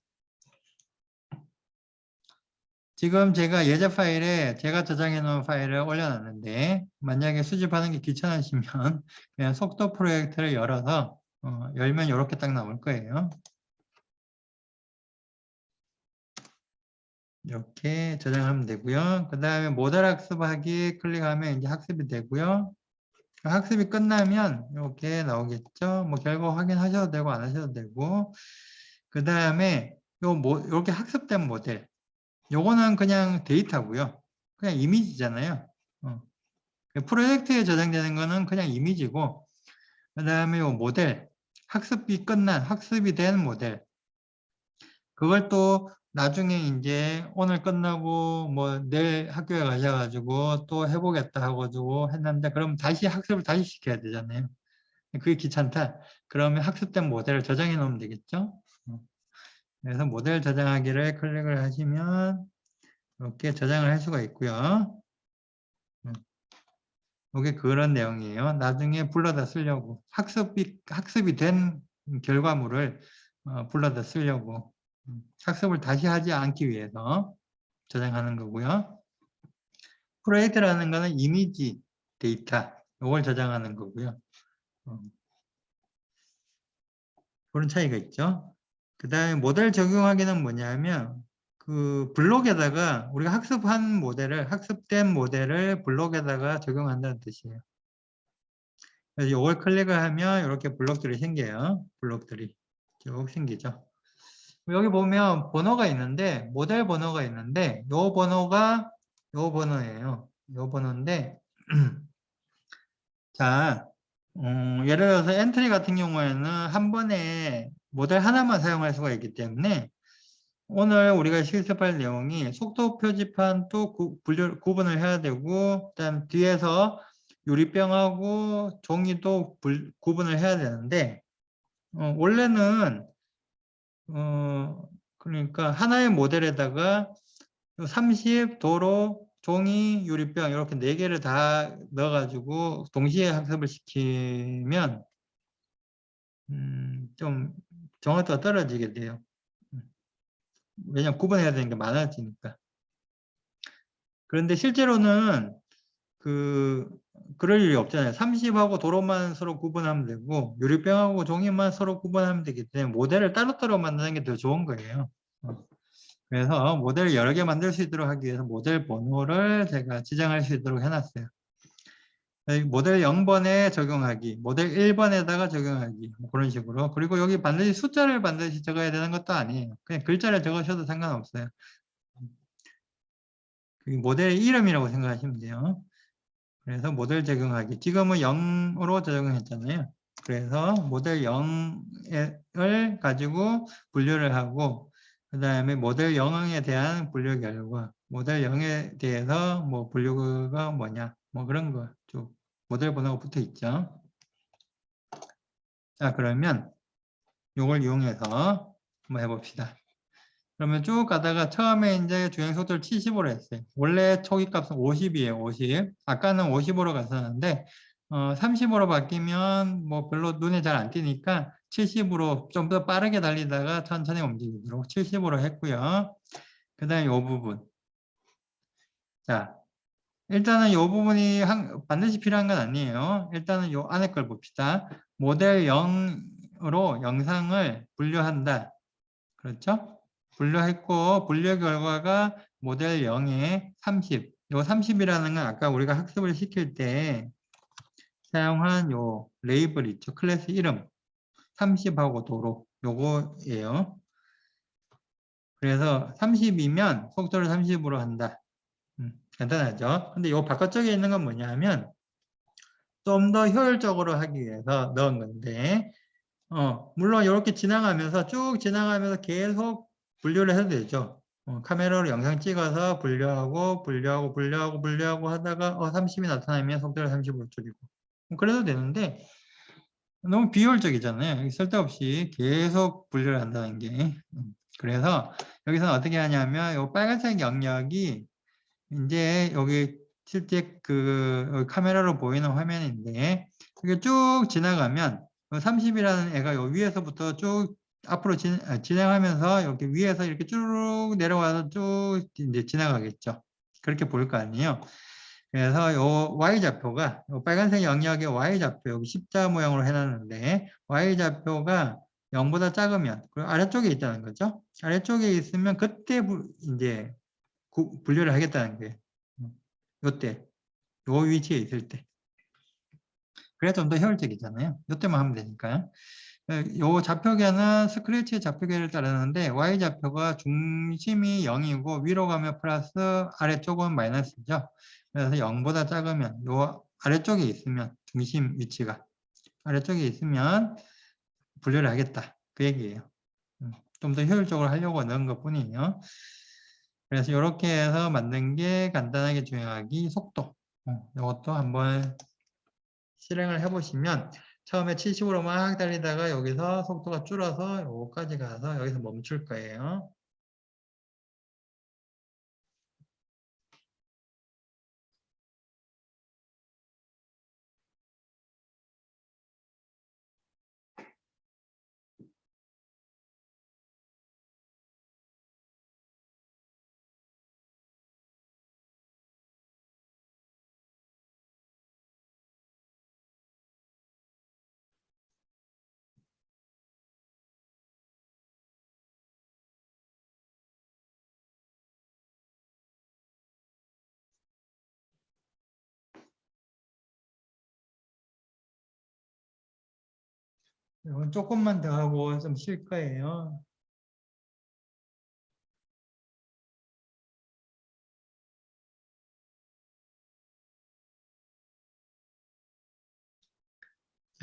A: 지금 제가 예제 파일에 제가 저장해 놓은 파일을 올려놨는데 만약에 수집하는 게 귀찮으시면 그냥 속도 프로젝트를 열어서 열면 이렇게 딱 나올 거예요. 이렇게 저장하면 되고요. 그 다음에 모델 학습하기 클릭하면 이제 학습이 되고요. 학습이 끝나면 이렇게 나오겠죠. 뭐 결과 확인하셔도 되고 안 하셔도 되고 그 다음에 이렇게 학습된 모델 요거는 그냥 데이터고요. 그냥 이미지잖아요. 프로젝트에 저장되는 거는 그냥 이미지고 그 다음에 요 모델 학습이 끝난 학습이 된 모델 그걸 또 나중에 이제 오늘 끝나고 뭐 내일 학교에 가셔가지고 또 해보겠다 하고 했는데 그럼 다시 학습을 다시 시켜야 되잖아요. 그게 귀찮다. 그러면 학습된 모델을 저장해 놓으면 되겠죠. 그래서 모델 저장하기를 클릭을 하시면 이렇게 저장을 할 수가 있고요. 이게 그런 내용이에요. 나중에 불러다 쓰려고 학습이 된 결과물을 불러다 쓰려고 학습을 다시 하지 않기 위해서 저장하는 거고요. 프로젝트라는 거는 이미지 데이터 이걸 저장하는 거고요. 그런 차이가 있죠. 그 다음에 모델 적용하기는 뭐냐면 그 블록에다가 우리가 학습된 모델을 블록에다가 적용한다는 뜻이에요. 그래서 이걸 클릭을 하면 이렇게 블록들이 생겨요. 블록들이 쭉 생기죠. 여기 보면 번호가 있는데 모델 번호가 있는데 요 번호가 요 번호예요. 요 번호인데 자 예를 들어서 엔트리 같은 경우에는 한 번에 모델 하나만 사용할 수가 있기 때문에 오늘 우리가 실습할 내용이 속도 표지판 또 구분을 해야 되고 그다음 뒤에서 유리병하고 종이도 구분을 해야 되는데 원래는 그러니까 하나의 모델에다가 30 도로 종이 유리병 이렇게 4개를 다 넣어가지고 동시에 학습을 시키면 좀 정확도가 떨어지게 돼요. 왜냐면 구분해야 되는 게 많아지니까. 그런데 실제로는 그럴 일이 없잖아요. 30하고 도로만 서로 구분하면 되고 유리병하고 종이만 서로 구분하면 되기 때문에 모델을 따로따로 만드는 게 더 좋은 거예요. 그래서 모델을 여러 개 만들 수 있도록 하기 위해서 모델 번호를 제가 지정할 수 있도록 해놨어요. 모델 0번에 적용하기, 모델 1번에다가 적용하기 뭐 그런 식으로. 그리고 여기 숫자를 반드시 적어야 되는 것도 아니에요. 그냥 글자를 적으셔도 상관없어요. 모델 이름이라고 생각하시면 돼요. 그래서 모델 적용하기. 지금은 0으로 적용했잖아요. 그래서 모델 0을 가지고 분류를 하고 그 다음에 모델 0에 대한 분류 결과 모델 0에 대해서 뭐 분류가 뭐냐 뭐 그런 거 쭉 모델 번호가 붙어 있죠. 자 그러면 이걸 이용해서 한번 해봅시다. 그러면 쭉 가다가 처음에 이제 주행 속도를 70으로 했어요. 원래 초기 값은 50이에요. 50. 아까는 50으로 갔었는데 30으로 바뀌면 뭐 별로 눈에 잘 안 띄니까 70으로 좀 더 빠르게 달리다가 천천히 움직이도록 70으로 했고요. 그 다음에 이 부분. 자, 일단은 이 부분이 반드시 필요한 건 아니에요. 일단은 이 안에 걸 봅시다. 모델 0으로 영상을 분류한다. 그렇죠? 분류했고 분류 결과가 모델 0에 30. 요 30이라는 건 아까 우리가 학습을 시킬 때 사용한 요 레이블 있죠. 클래스 이름. 30하고 도로 요거예요. 그래서 30이면 속도를 30으로 한다. 간단하죠? 근데 요 바깥쪽에 있는 건 뭐냐면 좀 더 효율적으로 하기 위해서 넣은 건데 물론 이렇게 지나가면서 쭉 지나가면서 계속 분류를 해도 되죠. 카메라로 영상 찍어서 분류하고 하다가 30이 나타나면 속도를 30으로 줄이고 그래도 되는데 너무 비효율적이잖아요. 쓸데없이 계속 분류를 한다는 게. 그래서 여기서는 어떻게 하냐면 이 빨간색 영역이 이제 여기 실제 그 카메라로 보이는 화면인데 이게 쭉 지나가면 30이라는 애가 요 위에서부터 쭉 앞으로 진행하면서 여기 위에서 이렇게 쭉 내려와서 쭉 이제 지나가겠죠. 그렇게 보일 거 아니에요. 그래서 요 Y좌표가 요 빨간색 영역의 Y좌표 여기 십자 모양으로 해놨는데 Y좌표가 0보다 작으면 그리고 아래쪽에 있다는 거죠. 아래쪽에 있으면 그때 이제 분류를 하겠다는 거예요. 요때 요 위치에 있을 때. 그래 좀 더 효율적이잖아요. 요때만 하면 되니까요. 요 좌표계는 스크래치 좌표계를 따르는데 Y좌표가 중심이 0이고 위로 가면 플러스 아래쪽은 마이너스죠. 그래서 0보다 작으면 요 아래쪽에 있으면 중심 위치가 아래쪽에 있으면 분류를 하겠다. 그 얘기예요. 좀 더 효율적으로 하려고 넣은 것 뿐이에요. 그래서 이렇게 해서 만든 게 간단하게 조용하기 속도. 이것도 한번 실행을 해보시면 처음에 70으로 막 달리다가 여기서 속도가 줄어서 여기까지 가서 여기서 멈출 거예요. 이건 조금만 더 하고 좀 쉴 거예요.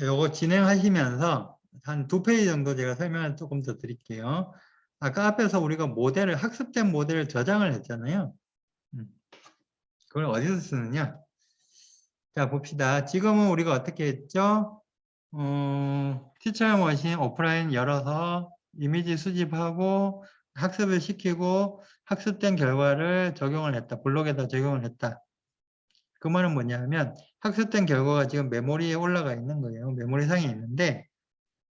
A: 요거 진행하시면서 한 2페이지 정도 제가 설명을 조금 더 드릴게요. 아까 앞에서 우리가 모델을, 학습된 모델을 저장을 했잖아요. 그걸 어디서 쓰느냐? 자, 봅시다. 지금은 우리가 어떻게 했죠? 티처 머신 오프라인 열어서 이미지 수집하고 학습을 시키고 학습된 결과를 적용을 했다. 블록에다 적용을 했다. 그 말은 뭐냐면 학습된 결과가 지금 메모리에 올라가 있는 거예요. 메모리상에 있는데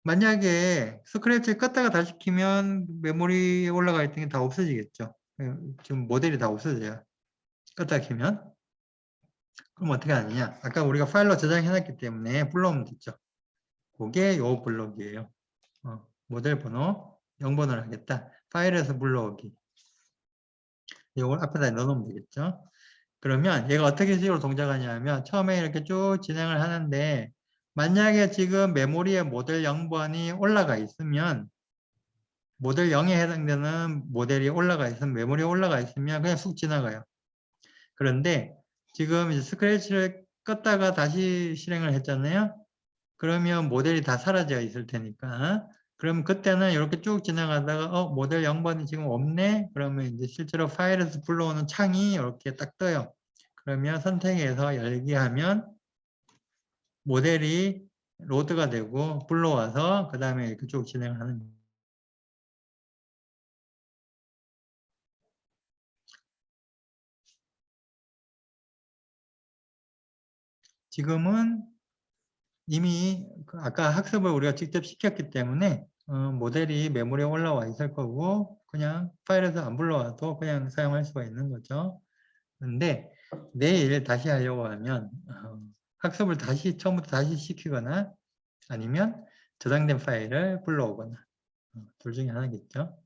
A: 만약에 스크래치를 껐다가 다시 키면 메모리에 올라가 있던 게 다 없어지겠죠. 지금 모델이 다 없어져요. 껐다가 키면. 그럼 어떻게 하느냐? 아까 우리가 파일로 저장해놨기 때문에 불러오면 됐죠. 그게 요 블록이에요. 모델 번호 0번을 하겠다. 파일에서 불러오기. 이걸 앞에다 넣어놓으면 되겠죠. 그러면 얘가 어떻게 식으로 동작하냐면 처음에 이렇게 쭉 진행을 하는데 만약에 지금 메모리에 모델 0번이 올라가 있으면 모델 0에 해당되는 모델이 올라가 있으면 메모리에 올라가 있으면 그냥 쑥 지나가요. 그런데 지금 이제 스크래치를 껐다가 다시 실행을 했잖아요. 그러면 모델이 다 사라져 있을 테니까. 그럼 그때는 이렇게 쭉 지나가다가 모델 0번이 지금 없네? 그러면 이제 실제로 파일에서 불러오는 창이 이렇게 딱 떠요. 그러면 선택해서 열기 하면 모델이 로드가 되고 불러와서 그 다음에 이렇게 쭉 진행을 하는 거예요. 지금은 이미 아까 학습을 우리가 직접 시켰기 때문에 모델이 메모리에 올라와 있을 거고 그냥 파일에서 안 불러와도 그냥 사용할 수가 있는 거죠. 근데 내일 다시 하려고 하면 학습을 다시 처음부터 다시 시키거나 아니면 저장된 파일을 불러오거나 둘 중에 하나겠죠.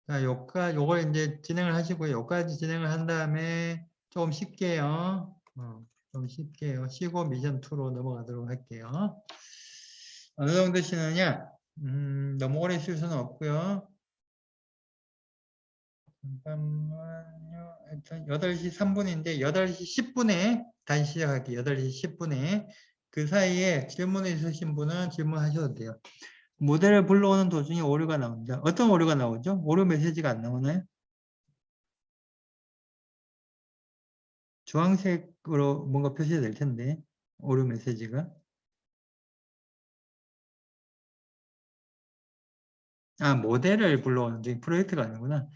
A: 자, 요걸 이제 진행을 하시고요. 요까지 진행을 한 다음에 좀 쉽게요. 좀 쉽게요. 쉬고 미션 2로 넘어가도록 할게요. 어느 정도 쉬느냐? 너무 오래 쉴 수는 없고요. 잠깐만요. 일단 8시 3분인데 8시 10분에 다시 시작할게요. 8시 10분에. 그 사이에 질문 있으신 분은 질문하셔도 돼요. 모델을 불러오는 도중에 오류가 나온다. 어떤 오류가 나오죠? 오류 메시지가 안 나오나요? 주황색으로 뭔가 표시될 텐데 오류 메시지가. 모델을 불러오는 중에 프로젝트가 아니구나.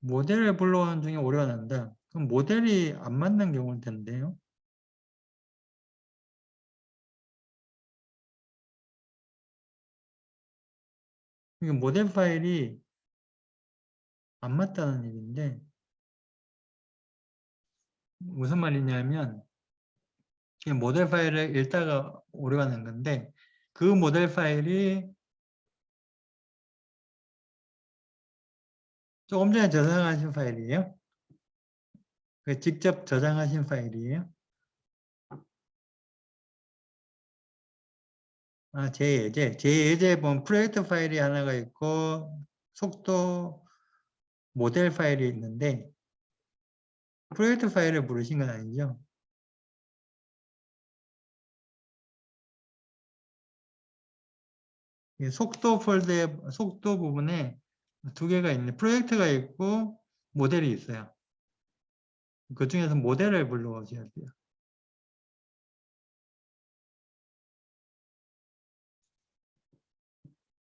A: 모델을 불러오는 중에 오류가 난다. 그럼 모델이 안 맞는 경우일 텐데요. 이게 모델 파일이 안 맞다는 얘기인데 무슨 말이냐면 모델 파일을 읽다가 오류가 난 건데 그 모델 파일이 조금 전에 저장하신 파일이에요. 직접 저장하신 파일이에요. 제예제 보면 프로젝트 파일이 하나가 있고 속도 모델 파일이 있는데 프로젝트 파일을 부르신 건 아니죠? 이 속도 폴더의 속도 부분에 두 개가 있네. 프로젝트가 있고 모델이 있어요. 그 중에서 모델을 불러오셔야 돼요.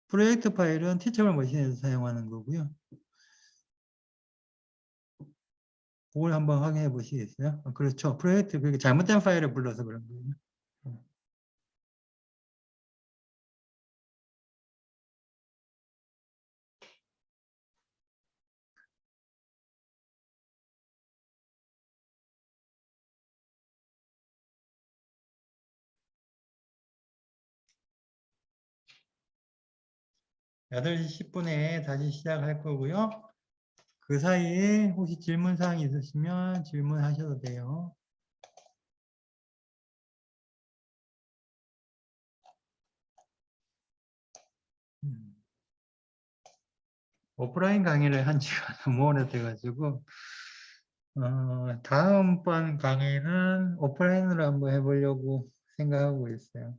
A: 프로젝트 파일은 티처블 머신에서 사용하는 거고요. 그걸 한번 확인해 보시겠어요? 그렇죠. 프로젝트, 그게 잘못된 파일을 불러서 그런 거예요. 8시 10분에 다시 시작할 거고요. 그 사이에 혹시 질문 사항이 있으시면 질문하셔도 돼요. 오프라인 강의를 한 지가 너무 오래돼가지고 다음번 강의는 오프라인으로 한번 해보려고 생각하고 있어요.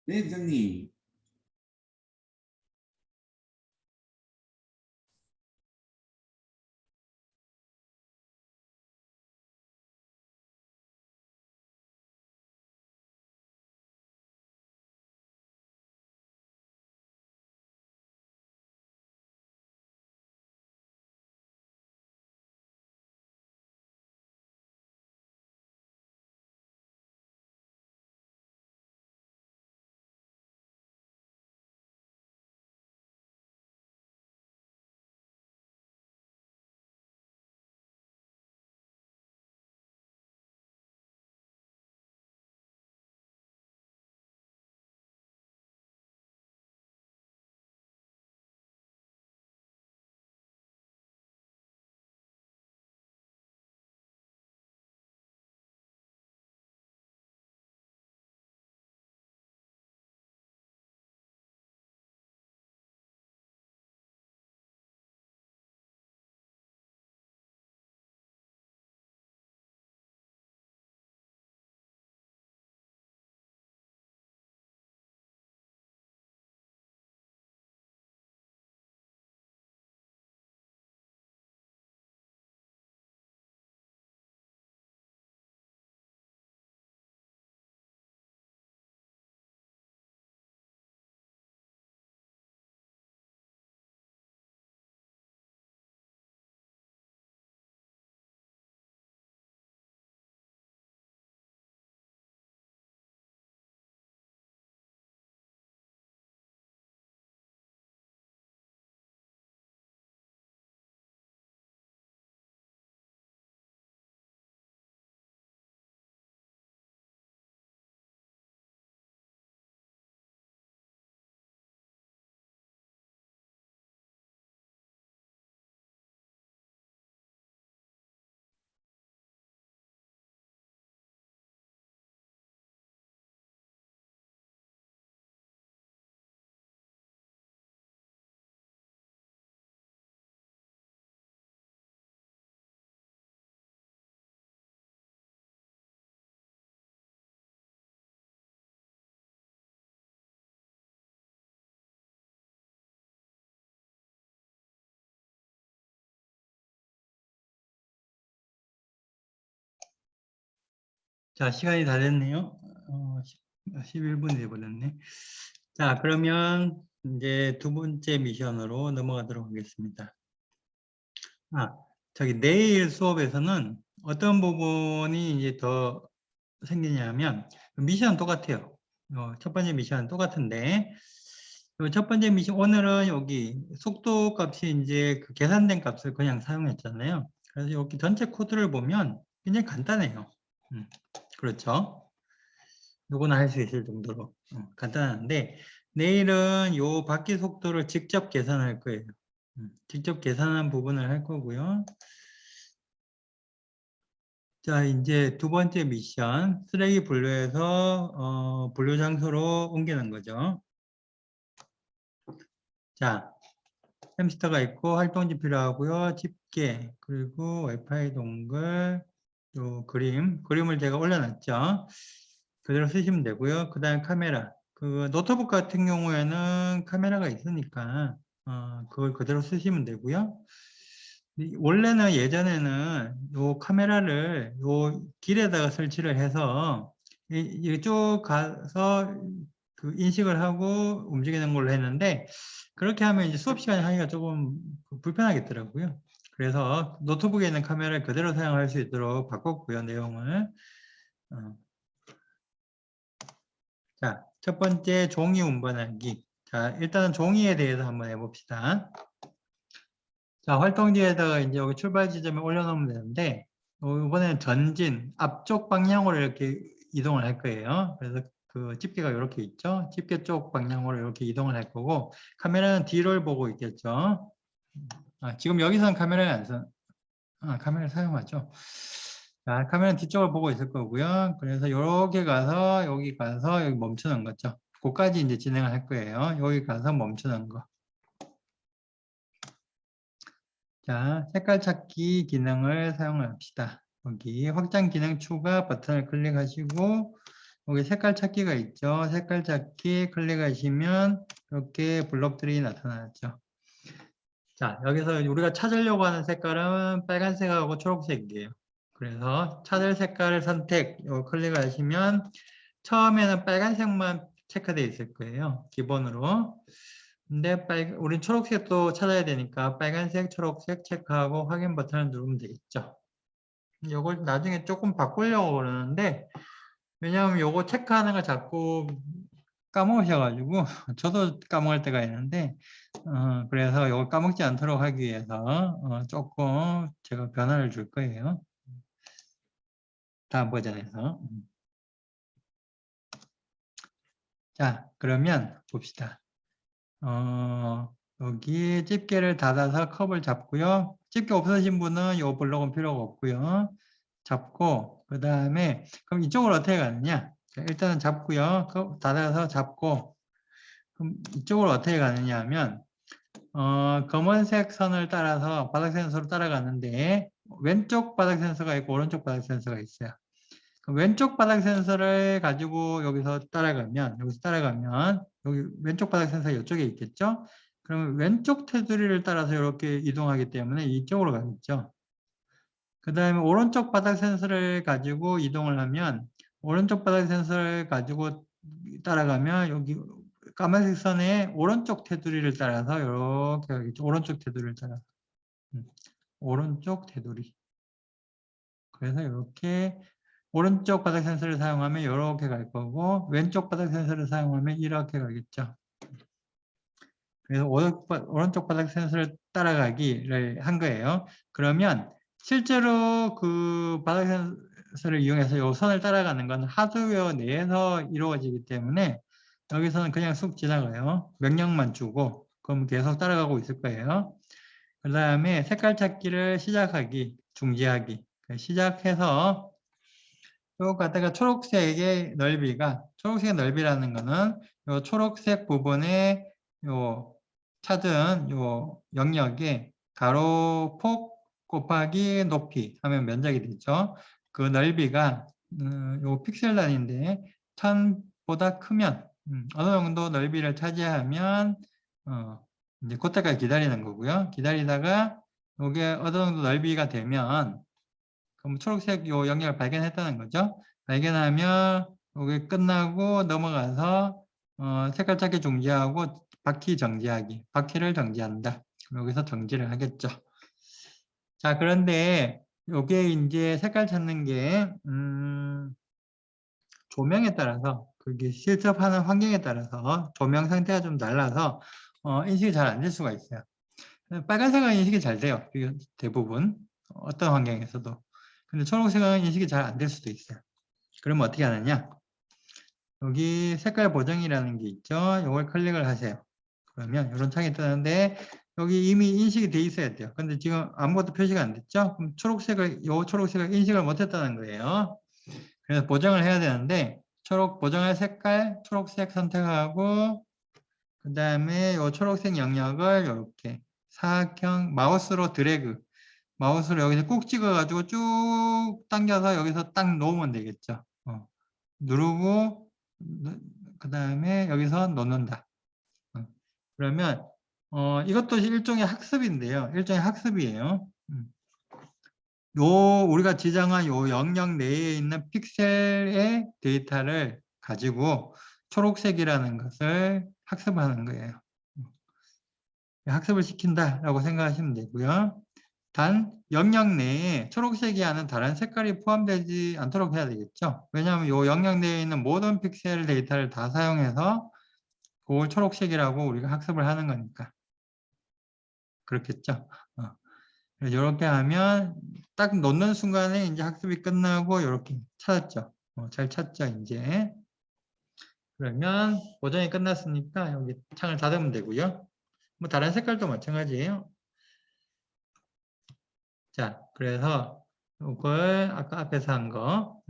B: 네, 부장님.
A: 자, 시간이 다 됐네요. 11분이 돼버렸네. 자, 그러면 이제 두 번째 미션으로 넘어가도록 하겠습니다. 저기 내일 수업에서는 어떤 부분이 이제 더 생기냐면 미션 똑같아요. 첫 번째 미션은 똑같은데 첫 번째 미션 오늘은 여기 속도 값이 이제 그 계산된 값을 그냥 사용했잖아요. 그래서 여기 전체 코드를 보면 굉장히 간단해요. 그렇죠? 누구나 할 수 있을 정도로 간단한데 내일은 요 바퀴 속도를 직접 계산할 거예요. 직접 계산한 부분을 할 거고요. 자, 이제 두 번째 미션, 쓰레기 분류해서 분류 장소로 옮기는 거죠. 자, 햄스터가 있고 활동지 필요하고요. 집게, 그리고 와이파이 동글, 요 그림을 제가 올려놨죠. 그대로 쓰시면 되고요. 그 다음에 카메라. 그 노트북 같은 경우에는 카메라가 있으니까 그걸 그대로 쓰시면 되고요. 원래는 예전에는 요 카메라를 요 길에다가 설치를 해서 이쪽 가서 그 인식을 하고 움직이는 걸로 했는데 그렇게 하면 이제 수업 시간에 하기가 조금 불편하겠더라고요. 그래서 노트북에 있는 카메라를 그대로 사용할 수 있도록 바꿨고요, 내용을. 자, 첫 번째 종이 운반하기. 자, 일단은 종이에 대해서 한번 해봅시다. 자, 활동지에다가 이제 여기 출발 지점에 올려놓으면 되는데, 이번에는 전진, 앞쪽 방향으로 이렇게 이동을 할 거예요. 그래서 그 집게가 이렇게 있죠. 집게 쪽 방향으로 이렇게 이동을 할 거고, 카메라는 뒤를 보고 있겠죠. 지금 여기서는 카메라를 안 써, 카메라를 사용하죠. 자, 카메라는 뒤쪽을 보고 있을 거고요. 그래서 이렇게 가서 여기 가서 여기 멈추는 거죠. 그까지 이제 진행을 할 거예요. 여기 가서 멈추는 거. 자, 색깔 찾기 기능을 사용합시다. 여기 확장 기능 추가 버튼을 클릭하시고 여기 색깔 찾기가 있죠. 색깔 찾기 클릭하시면 이렇게 블록들이 나타나죠. 자, 여기서 우리가 찾으려고 하는 색깔은 빨간색하고 초록색이에요. 그래서 찾을 색깔을 선택, 이거 클릭하시면 처음에는 빨간색만 체크되어 있을 거예요. 기본으로. 근데 우린 초록색도 찾아야 되니까 빨간색, 초록색 체크하고 확인 버튼을 누르면 되겠죠. 이걸 나중에 조금 바꾸려고 그러는데 왜냐하면 이거 체크하는 걸 자꾸 까먹으셔가지고 저도 까먹을 때가 있는데 그래서 이걸 까먹지 않도록 하기 위해서 조금 제가 변화를 줄 거예요. 다음 버전에서. 자, 그러면 봅시다. 여기 집게를 닫아서 컵을 잡고요. 집게 없으신 분은 이 블록은 필요가 없고요. 잡고 그 다음에 그럼 이쪽으로 어떻게 가느냐? 자, 일단은 잡고요. 컵 닫아서 잡고 그럼 이쪽으로 어떻게 가느냐 하면 검은색 선을 따라서 바닥 센서로 따라가는데 왼쪽 바닥 센서가 있고 오른쪽 바닥 센서가 있어요. 왼쪽 바닥 센서를 가지고 여기서 따라가면 여기 왼쪽 바닥 센서 이쪽에 있겠죠? 그러면 왼쪽 테두리를 따라서 이렇게 이동하기 때문에 이쪽으로 가겠죠. 그 다음에 오른쪽 바닥 센서를 가지고 이동을 하면 오른쪽 바닥 센서를 가지고 따라가면 여기 까만색 선의 오른쪽 테두리를 따라서 이렇게 가겠죠. 오른쪽 테두리를 따라서 오른쪽 테두리. 그래서 이렇게 오른쪽 바닥 센서를 사용하면 이렇게 갈 거고 왼쪽 바닥 센서를 사용하면 이렇게 가겠죠. 그래서 오른쪽 바닥 센서를 따라가기를 한 거예요. 그러면 실제로 그 바닥 센서를 이용해서 이 선을 따라가는 건 하드웨어 내에서 이루어지기 때문에 여기서는 그냥 쑥 지나가요. 명령만 주고 그럼 계속 따라가고 있을 거예요. 그 다음에 색깔 찾기를 시작하기, 중지하기. 시작해서 요 갖다가 초록색의 넓이라는 거는 요 초록색 부분에 요 찾은 요 영역에 가로 폭 곱하기 높이 하면 면적이 되죠. 그 넓이가 요 픽셀 단위인데 1000보다 크면 어느 정도 넓이를 차지하면 이제 그때까지 기다리는 거고요. 기다리다가 이게 어느 정도 넓이가 되면 그럼 초록색 요 영역을 발견했다는 거죠. 발견하면 여기 끝나고 넘어가서 색깔 찾기 중지하고 바퀴 정지하기. 바퀴를 정지한다. 여기서 정지를 하겠죠. 자, 그런데 요게 이제 색깔 찾는 게 조명에 따라서 그게 실습하는 환경에 따라서 조명 상태가 좀 달라서 인식이 잘 안 될 수가 있어요. 빨간색은 인식이 잘 돼요. 대부분 어떤 환경에서도. 근데 초록색은 인식이 잘 안 될 수도 있어요. 그러면 어떻게 하느냐? 여기 색깔 보정이라는 게 있죠. 이걸 클릭을 하세요. 그러면 이런 창이 뜨는데 여기 이미 인식이 돼 있어야 돼요. 근데 지금 아무것도 표시가 안 됐죠? 그럼 초록색을 인식을 못했다는 거예요. 그래서 보정을 해야 되는데 보정할 색깔 초록색 선택하고 그 다음에 이 초록색 영역을 이렇게 사각형 마우스로 드래그 마우스로 여기서 꾹 찍어가지고 쭉 당겨서 여기서 딱 놓으면 되겠죠. 누르고 그 다음에 여기서 놓는다. 그러면 이것도 일종의 학습인데요. 일종의 학습이에요. 우리가 지정한 요 영역 내에 있는 픽셀의 데이터를 가지고 초록색이라는 것을 학습하는 거예요. 학습을 시킨다라고 생각하시면 되고요. 단 영역 내에 초록색이 아닌 다른 색깔이 포함되지 않도록 해야 되겠죠. 왜냐하면 이 영역 내에 있는 모든 픽셀 데이터를 다 사용해서 그걸 초록색이라고 우리가 학습을 하는 거니까. 그렇겠죠. 이렇게 하면 딱 놓는 순간에 이제 학습이 끝나고 이렇게 찾았죠. 잘 찾죠, 이제. 그러면 보정이 끝났으니까 여기 창을 닫으면 되고요. 뭐 다른 색깔도 마찬가지예요. 자, 그래서 이걸 아까 앞에서 한 거,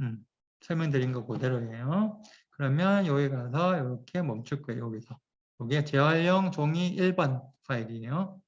A: 설명드린 거 그대로예요. 그러면 여기 가서 이렇게 멈출 거예요, 여기서. 이게 재활용 종이 1번 파일이에요.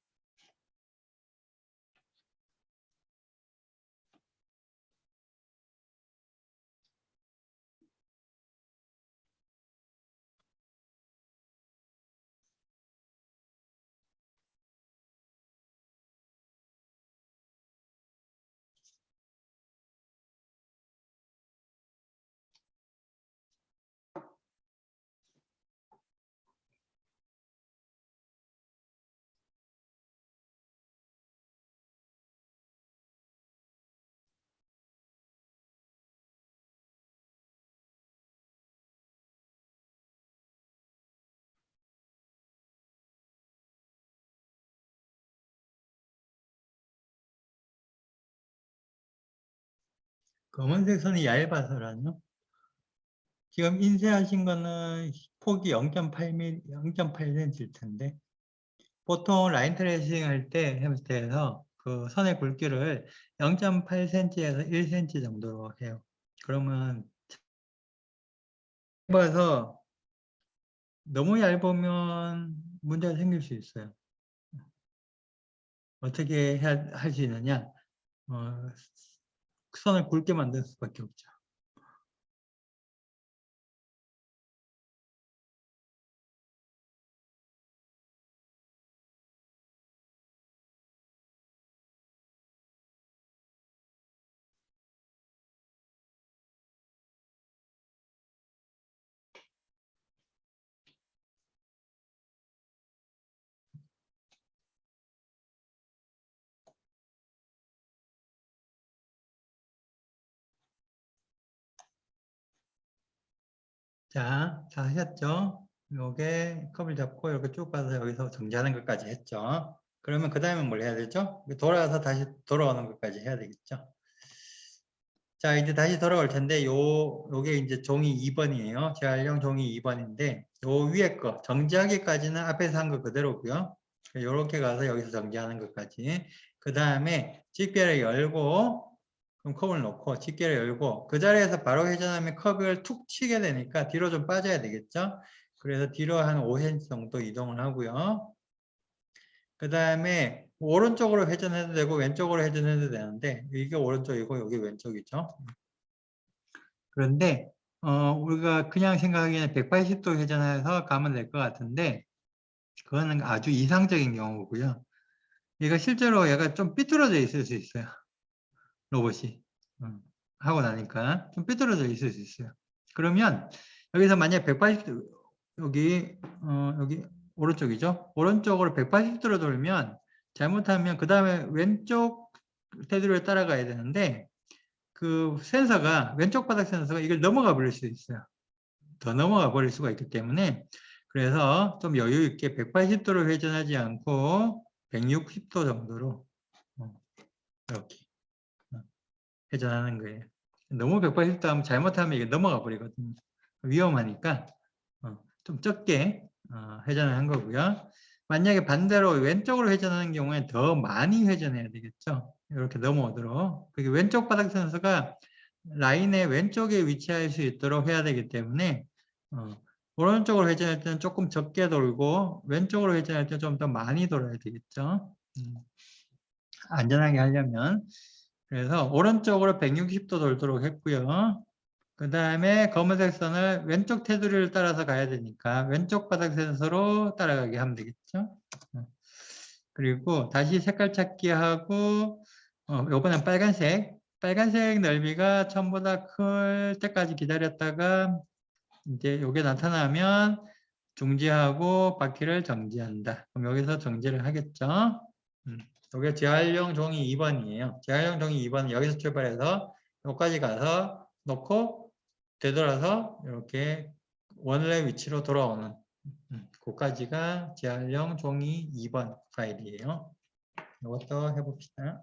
A: 검은색 선이 얇아서라뇨? 지금 인쇄하신 거는 폭이 0.8mm, 0.8cm일 텐데 보통 라인 트레이싱 할 때 햄스터에서 그 선의 굵기를 0.8cm에서 1cm 정도로 해요. 그러면 얇아서 너무 얇으면 문제가 생길 수 있어요. 어떻게 할 수 있느냐? 선을 굵게 만들 수밖에 없죠. 자, 다 하셨죠? 요게 컵을 잡고 이렇게 쭉 가서 여기서 정지하는 것까지 했죠. 그러면 그 다음에 뭘 해야 되죠? 돌아와서 다시 돌아오는 것까지 해야 되겠죠. 자, 이제 다시 돌아올 텐데, 요게 이제 종이 2번이에요. 재활용 종이 2번인데, 요 위에 거, 정지하기까지는 앞에서 한 거 그대로고요. 요렇게 가서 여기서 정지하는 것까지. 그 다음에 집게를 열고, 그럼 컵을 놓고, 집게를 열고, 그 자리에서 바로 회전하면 컵을 툭 치게 되니까 뒤로 좀 빠져야 되겠죠. 그래서 뒤로 한 5cm 정도 이동을 하고요. 그 다음에 오른쪽으로 회전해도 되고 왼쪽으로 회전해도 되는데 이게 오른쪽이고 여기 왼쪽이죠. 그런데 우리가 그냥 생각하기에는 180도 회전해서 가면 될 것 같은데 그거는 아주 이상적인 경우고요. 얘가 실제로 얘가 좀 삐뚤어져 있을 수 있어요. 로봇이. 하고 나니까 좀 삐뚤어져 있을 수 있어요. 그러면 여기서 만약 180도 여기 여기 오른쪽이죠. 오른쪽으로 180도로 돌면 잘못하면 그 다음에 왼쪽 테두리를 따라가야 되는데 그 센서가 왼쪽 바닥 센서가 이걸 넘어가 버릴 수 있어요. 더 넘어가 버릴 수가 있기 때문에 그래서 좀 여유 있게 180도로 회전하지 않고 160도 정도로 이렇게 회전하는 거예요. 너무 180도 하면 잘못하면 이게 넘어가 버리거든요. 위험하니까 좀 적게 회전을 한 거고요. 만약에 반대로 왼쪽으로 회전하는 경우에 더 많이 회전해야 되겠죠. 이렇게 넘어오도록. 그게 왼쪽 바닥 센서가 라인의 왼쪽에 위치할 수 있도록 해야 되기 때문에 오른쪽으로 회전할 때는 조금 적게 돌고 왼쪽으로 회전할 때는 좀 더 많이 돌아야 되겠죠. 안전하게 하려면. 그래서 오른쪽으로 160도 돌도록 했고요. 그 다음에 검은색 선을 왼쪽 테두리를 따라서 가야 되니까 왼쪽 바닥 센서로 따라가게 하면 되겠죠. 그리고 다시 색깔 찾기 하고 요번엔 빨간색 넓이가 처음보다 클 때까지 기다렸다가 이제 요게 나타나면 중지하고 바퀴를 정지한다. 그럼 여기서 정지를 하겠죠. 요게 재활용 종이 2번이에요. 재활용 종이 2번은 여기서 출발해서 여기까지 가서 놓고 되돌아서 이렇게 원래 위치로 돌아오는 그까지가 재활용 종이 2번 파일이에요. 이것도 해봅시다.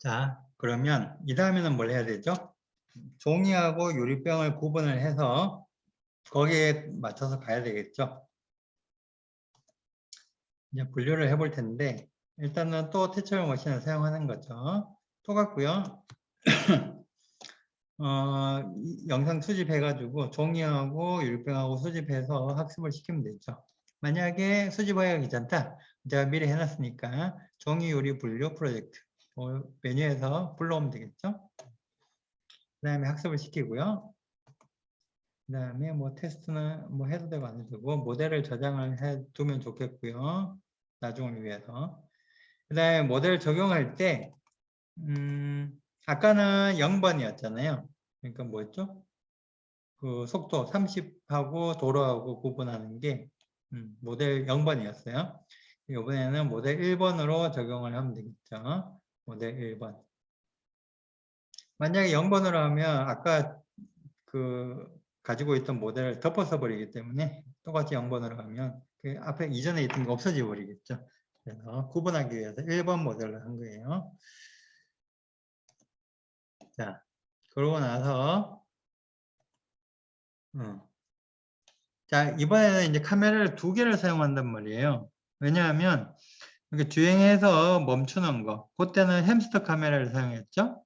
A: 자, 그러면 이 다음에는 뭘 해야 되죠? 종이하고 유리병을 구분을 해서 거기에 맞춰서 가야 되겠죠. 이제 분류를 해볼 텐데 일단은 또 티처 머신을 사용하는 거죠. 똑같고요. 영상 수집해가지고 종이하고 유리병하고 수집해서 학습을 시키면 되죠. 만약에 수집하기가 귀찮다. 제가 미리 해놨으니까 종이 유리 분류 프로젝트 메뉴에서 불러오면 되겠죠. 그 다음에 학습을 시키고요. 그 다음에 뭐 테스트는 뭐 해도 되고 안 해도 되고 모델을 저장을 해 두면 좋겠고요. 나중을 위해서. 그 다음에 모델 적용할 때 아까는 0번이었잖아요. 그러니까 뭐였죠? 그 속도 30하고 도로하고 구분하는 게 모델 0번이었어요. 이번에는 모델 1번으로 적용을 하면 되겠죠. 모델 1번. 만약에 0번으로 하면 아까 그 가지고 있던 모델을 덮어서 버리기 때문에 똑같이 0번으로 가면 그 앞에 이전에 있던 거 없어져 버리겠죠. 그래서 구분하기 위해서 1번 모델로 한 거예요. 자, 그러고 나서 자, 이번에는 이제 카메라를 2개를 사용한단 말이에요. 왜냐하면 이렇게 주행해서 멈추는 거, 그때는 햄스터 카메라를 사용했죠.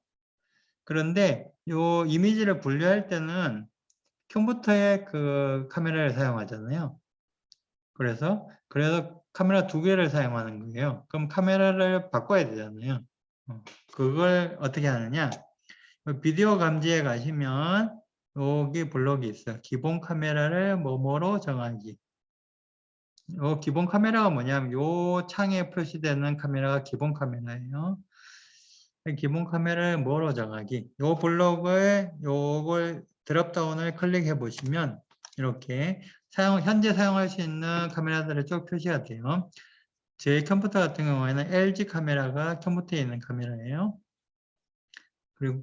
A: 그런데 요 이미지를 분류할 때는 컴퓨터의 그 카메라를 사용하잖아요. 그래서 카메라 2개를 사용하는 거예요. 그럼 카메라를 바꿔야 되잖아요. 그걸 어떻게 하느냐? 비디오 감지에 가시면 여기 블록이 있어요. 기본 카메라를 뭐뭐로 정하기. 요 기본 카메라가 뭐냐면 요 창에 표시되는 카메라가 기본 카메라예요. 기본 카메라를 뭐로 정하기. 요 블록을 요걸 드롭다운을 클릭해 보시면 이렇게 현재 사용할 수 있는 카메라들을 쭉 표시가 돼요. 제 컴퓨터 같은 경우에는 LG 카메라가 컴퓨터에 있는 카메라예요.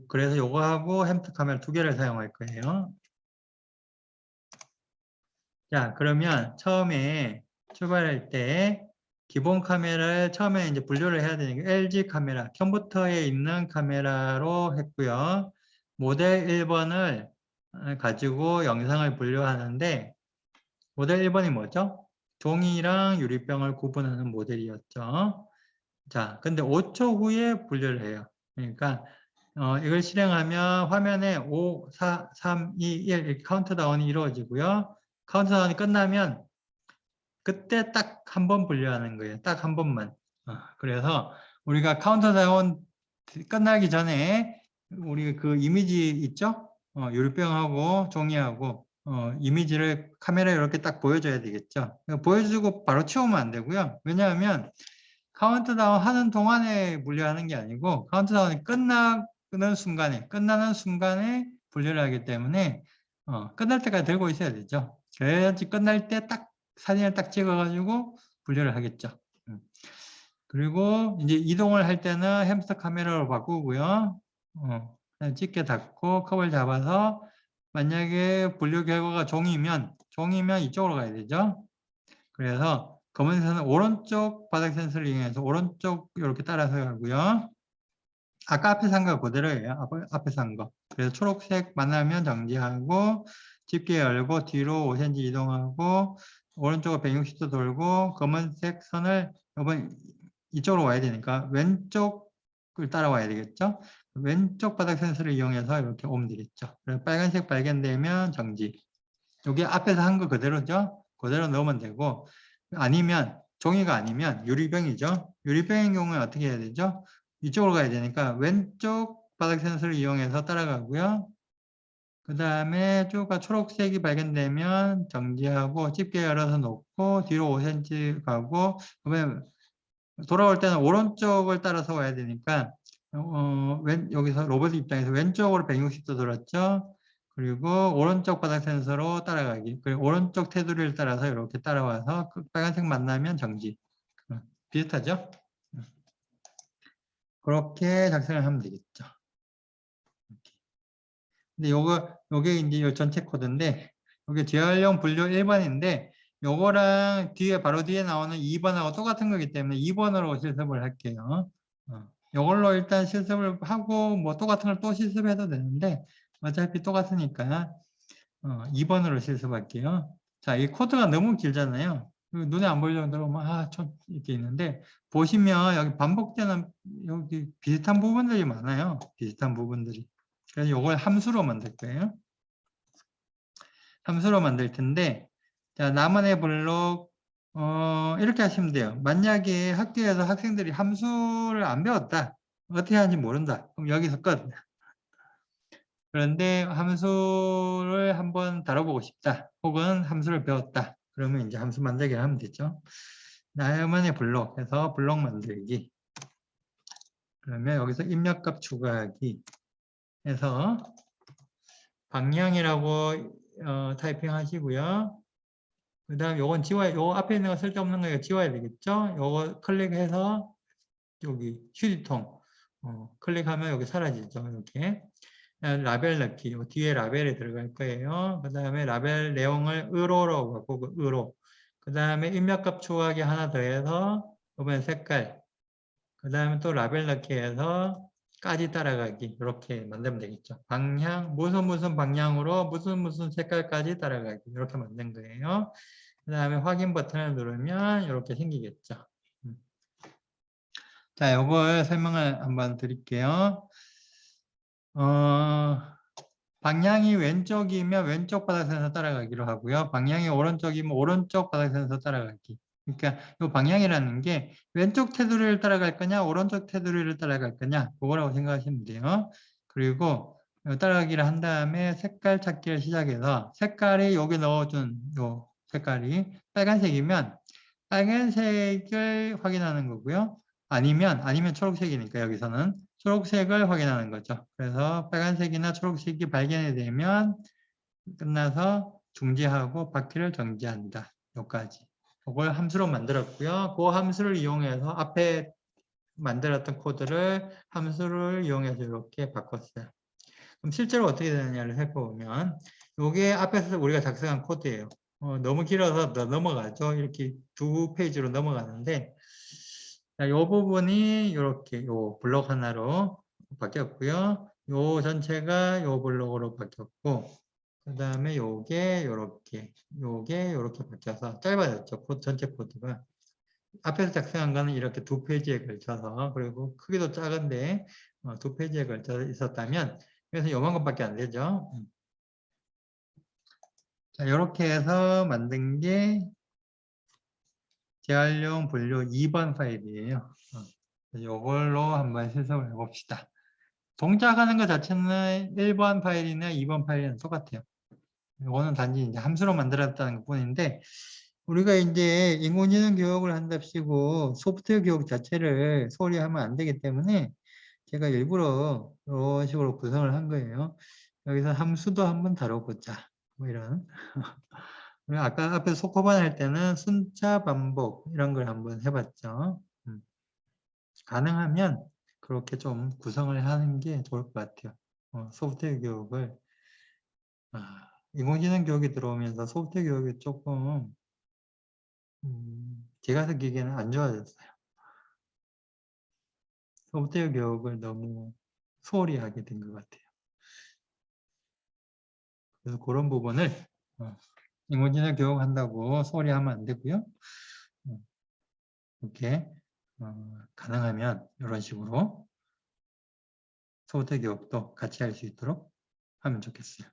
A: 그래서 요거하고 햄스터 카메라 2개를 사용할 거예요. 자, 그러면 처음에 출발할 때 기본 카메라를 처음에 이제 분류를 해야 되니까 LG 카메라, 컴퓨터에 있는 카메라로 했고요. 모델 1번을 가지고 영상을 분류하는데 모델 1번이 뭐죠? 종이랑 유리병을 구분하는 모델이었죠. 자, 근데 5초 후에 분류를 해요. 그러니까 이걸 실행하면 화면에 5, 4, 3, 2, 1 이렇게 카운트다운이 이루어지고요. 카운트다운이 끝나면 그때 딱 한 번 분류하는 거예요. 딱 한 번만. 그래서 우리가 카운트다운 끝나기 전에 우리 그 이미지 있죠? 유리병하고 종이하고 이미지를 카메라에 이렇게 딱 보여줘야 되겠죠. 보여주고 바로 치우면 안 되고요. 왜냐하면 카운트다운 하는 동안에 분류하는 게 아니고 카운트다운이 끝나는 순간에 분류를 하기 때문에 끝날 때까지 들고 있어야 되죠. 그래야지 끝날 때 딱 사진을 딱 찍어가지고 분류를 하겠죠. 그리고 이제 이동을 할 때는 햄스터 카메라로 바꾸고요. 집게 닫고 컵을 잡아서 만약에 분류 결과가 종이면 이쪽으로 가야 되죠. 그래서 검은색은 오른쪽 바닥 센서를 이용해서 오른쪽 이렇게 따라서 가고요. 아까 앞에 산 거 그대로예요. 앞에 산 거. 그래서 초록색 만나면 정지하고 집게 열고 뒤로 5cm 이동하고 오른쪽으로 160도 돌고 검은색 선을 이번 이쪽으로 와야 되니까 왼쪽을 따라와야 되겠죠. 왼쪽 바닥 센서를 이용해서 이렇게 오면 되겠죠. 그래서 빨간색 발견되면 정지. 여기 앞에서 한 거 그대로죠. 그대로 넣으면 되고 아니면 종이가 아니면 유리병이죠. 유리병인 경우에 어떻게 해야 되죠? 이쪽으로 가야 되니까 왼쪽 바닥 센서를 이용해서 따라가고요. 그 다음에 쭉 초록색이 발견되면 정지하고 집게 열어서 놓고 뒤로 5cm 가고 그러면 돌아올 때는 오른쪽을 따라서 와야 되니까 여기서 로봇 입장에서 왼쪽으로 160도 돌았죠. 그리고 오른쪽 바닥 센서로 따라가기. 그리고 오른쪽 테두리를 따라서 이렇게 따라와서 그 빨간색 만나면 정지. 비슷하죠? 그렇게 작성을 하면 되겠죠. 근데 요게 이제 요 전체 코드인데, 요게 재활용 분류 1번인데, 요거랑 바로 뒤에 나오는 2번하고 똑같은 거기 때문에 2번으로 실습을 할게요. 요걸로 일단 실습을 하고, 뭐 똑같은 걸 또 실습해도 되는데, 어차피 똑같으니까, 2번으로 실습할게요. 자, 이 코드가 너무 길잖아요. 눈에 안 보일 정도로 좀 이렇게 있는데, 보시면 여기 반복되는 여기 비슷한 부분들이 많아요. 비슷한 부분들이. 그래서 이걸 함수로 만들 거예요. 함수로 만들 텐데, 자, 나만의 블록, 이렇게 하시면 돼요. 만약에 학교에서 학생들이 함수를 안 배웠다. 어떻게 하는지 모른다. 그럼 여기서 끝. 그런데 함수를 한번 다뤄보고 싶다. 혹은 함수를 배웠다. 그러면 이제 함수 만들기를 하면 되죠. 나만의 블록 해서 블록 만들기. 그러면 여기서 입력값 추가하기 해서 방향이라고 타이핑 하시고요. 그 다음 요건 요 앞에 있는 거 쓸데없는 거 지워야 되겠죠? 요거 클릭해서 여기 휴지통 클릭하면 여기 사라지죠. 이렇게. 라벨 넣기. 요 뒤에 라벨이 들어갈 거예요. 그 다음에 라벨 내용을 으로로 바꾸고 으로. 그 다음에 입력값 추가하기 하나 더해서 이번엔 색깔. 그 다음에 또 라벨 넣기 해서 까지 따라가기. 이렇게 만들면 되겠죠. 방향, 무슨 방향으로 무슨 색깔까지 따라가기. 이렇게 만든 거예요. 그 다음에 확인 버튼을 누르면 이렇게 생기겠죠. 자, 이걸 설명을 한번 드릴게요. 방향이 왼쪽이면 왼쪽 바닥선에서 따라가기로 하고요. 방향이 오른쪽이면 오른쪽 바닥선에서 따라가기. 그러니까 이 방향이라는 게 왼쪽 테두리를 따라갈 거냐, 오른쪽 테두리를 따라갈 거냐, 그거라고 생각하시면 돼요. 그리고 따라가기를 한 다음에 색깔 찾기를 시작해서 색깔이 여기 넣어준 요 색깔이 빨간색이면 빨간색을 확인하는 거고요. 아니면 초록색이니까 여기서는 초록색을 확인하는 거죠. 그래서 빨간색이나 초록색이 발견이 되면 끝나서 중지하고 바퀴를 정지한다. 여기까지. 이걸 함수로 만들었고요. 그 함수를 이용해서 앞에 만들었던 코드를 함수를 이용해서 이렇게 바꿨어요. 그럼 실제로 어떻게 되느냐를 살펴보면 이게 앞에서 우리가 작성한 코드예요. 너무 길어서 넘어가죠. 이렇게 두 페이지로 넘어가는데 자, 이 부분이 이렇게 요 블록 하나로 바뀌었고요. 요 전체가 요 블록으로 바뀌었고 그 다음에 요게 요렇게 바뀌어서 짧아졌죠. 전체 코드가. 앞에서 작성한 거는 이렇게 두 페이지에 걸쳐서 그리고 크기도 작은데 두 페이지에 걸쳐서 있었다면 그래서 요만큼밖에 안 되죠. 자, 이렇게 해서 만든 게 재활용 분류 2번 파일이에요. 이걸로 한번 해석을 해봅시다. 동작하는 것 자체는 1번 파일이나 2번 파일이랑 똑같아요. 이거는 단지 이제 함수로 만들었다는 것 뿐인데, 우리가 이제 인공지능 교육을 한답시고 소프트웨어 교육 자체를 소홀히 하면 안 되기 때문에 제가 일부러 이런 식으로 구성을 한 거예요. 여기서 함수도 한번 다뤄보자. 뭐 이런. 아까 앞에 소코반 할 때는 순차 반복 이런 걸 한번 해봤죠. 가능하면 그렇게 좀 구성을 하는 게 좋을 것 같아요. 소프트웨어 교육을 인공지능 교육이 들어오면서 소프트웨어 교육이 조금 제가 느끼기에는 안 좋아졌어요. 소프트웨어 교육을 너무 소홀히 하게 된 것 같아요. 그래서 그런 부분을 인공지능 교육한다고 소홀히 하면 안 되고요. 이렇게 가능하면 이런 식으로 소프트웨어 교육도 같이 할 수 있도록 하면 좋겠어요.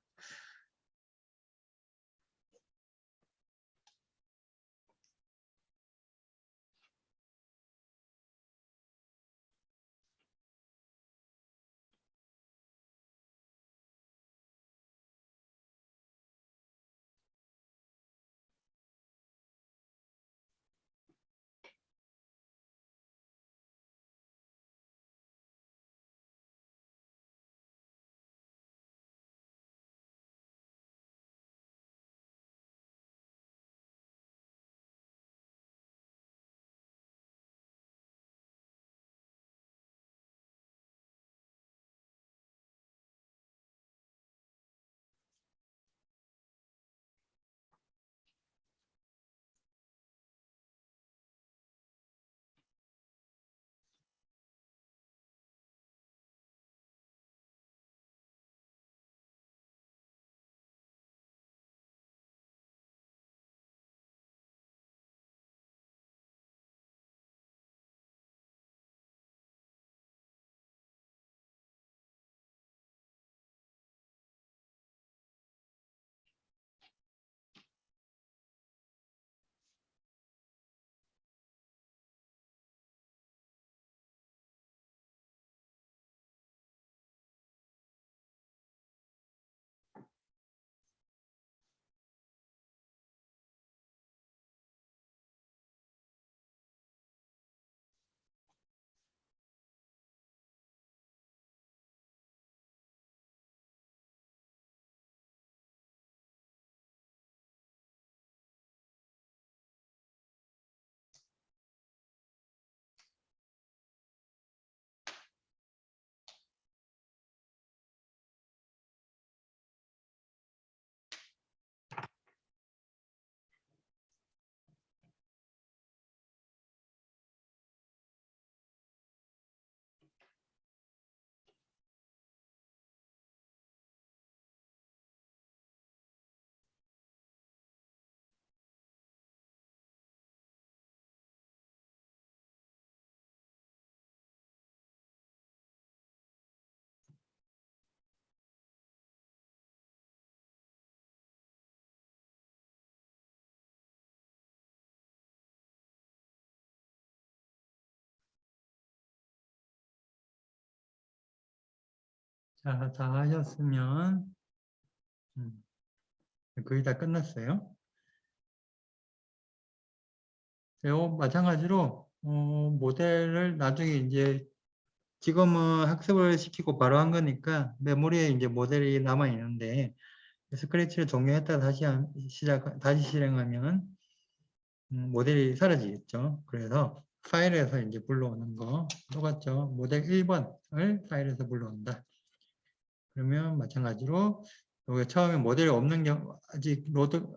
A: 자, 다 하셨으면 거의 다 끝났어요. 요 마찬가지로 모델을 나중에 이제 지금은 학습을 시키고 바로 한 거니까 메모리에 이제 모델이 남아 있는데 스크래치를 종료했다 다시 실행하면 모델이 사라지겠죠. 그래서 파일에서 이제 불러오는 거 똑같죠. 모델 1번을 파일에서 불러온다. 그러면 마찬가지로 여기 처음에 모델이 없는 경우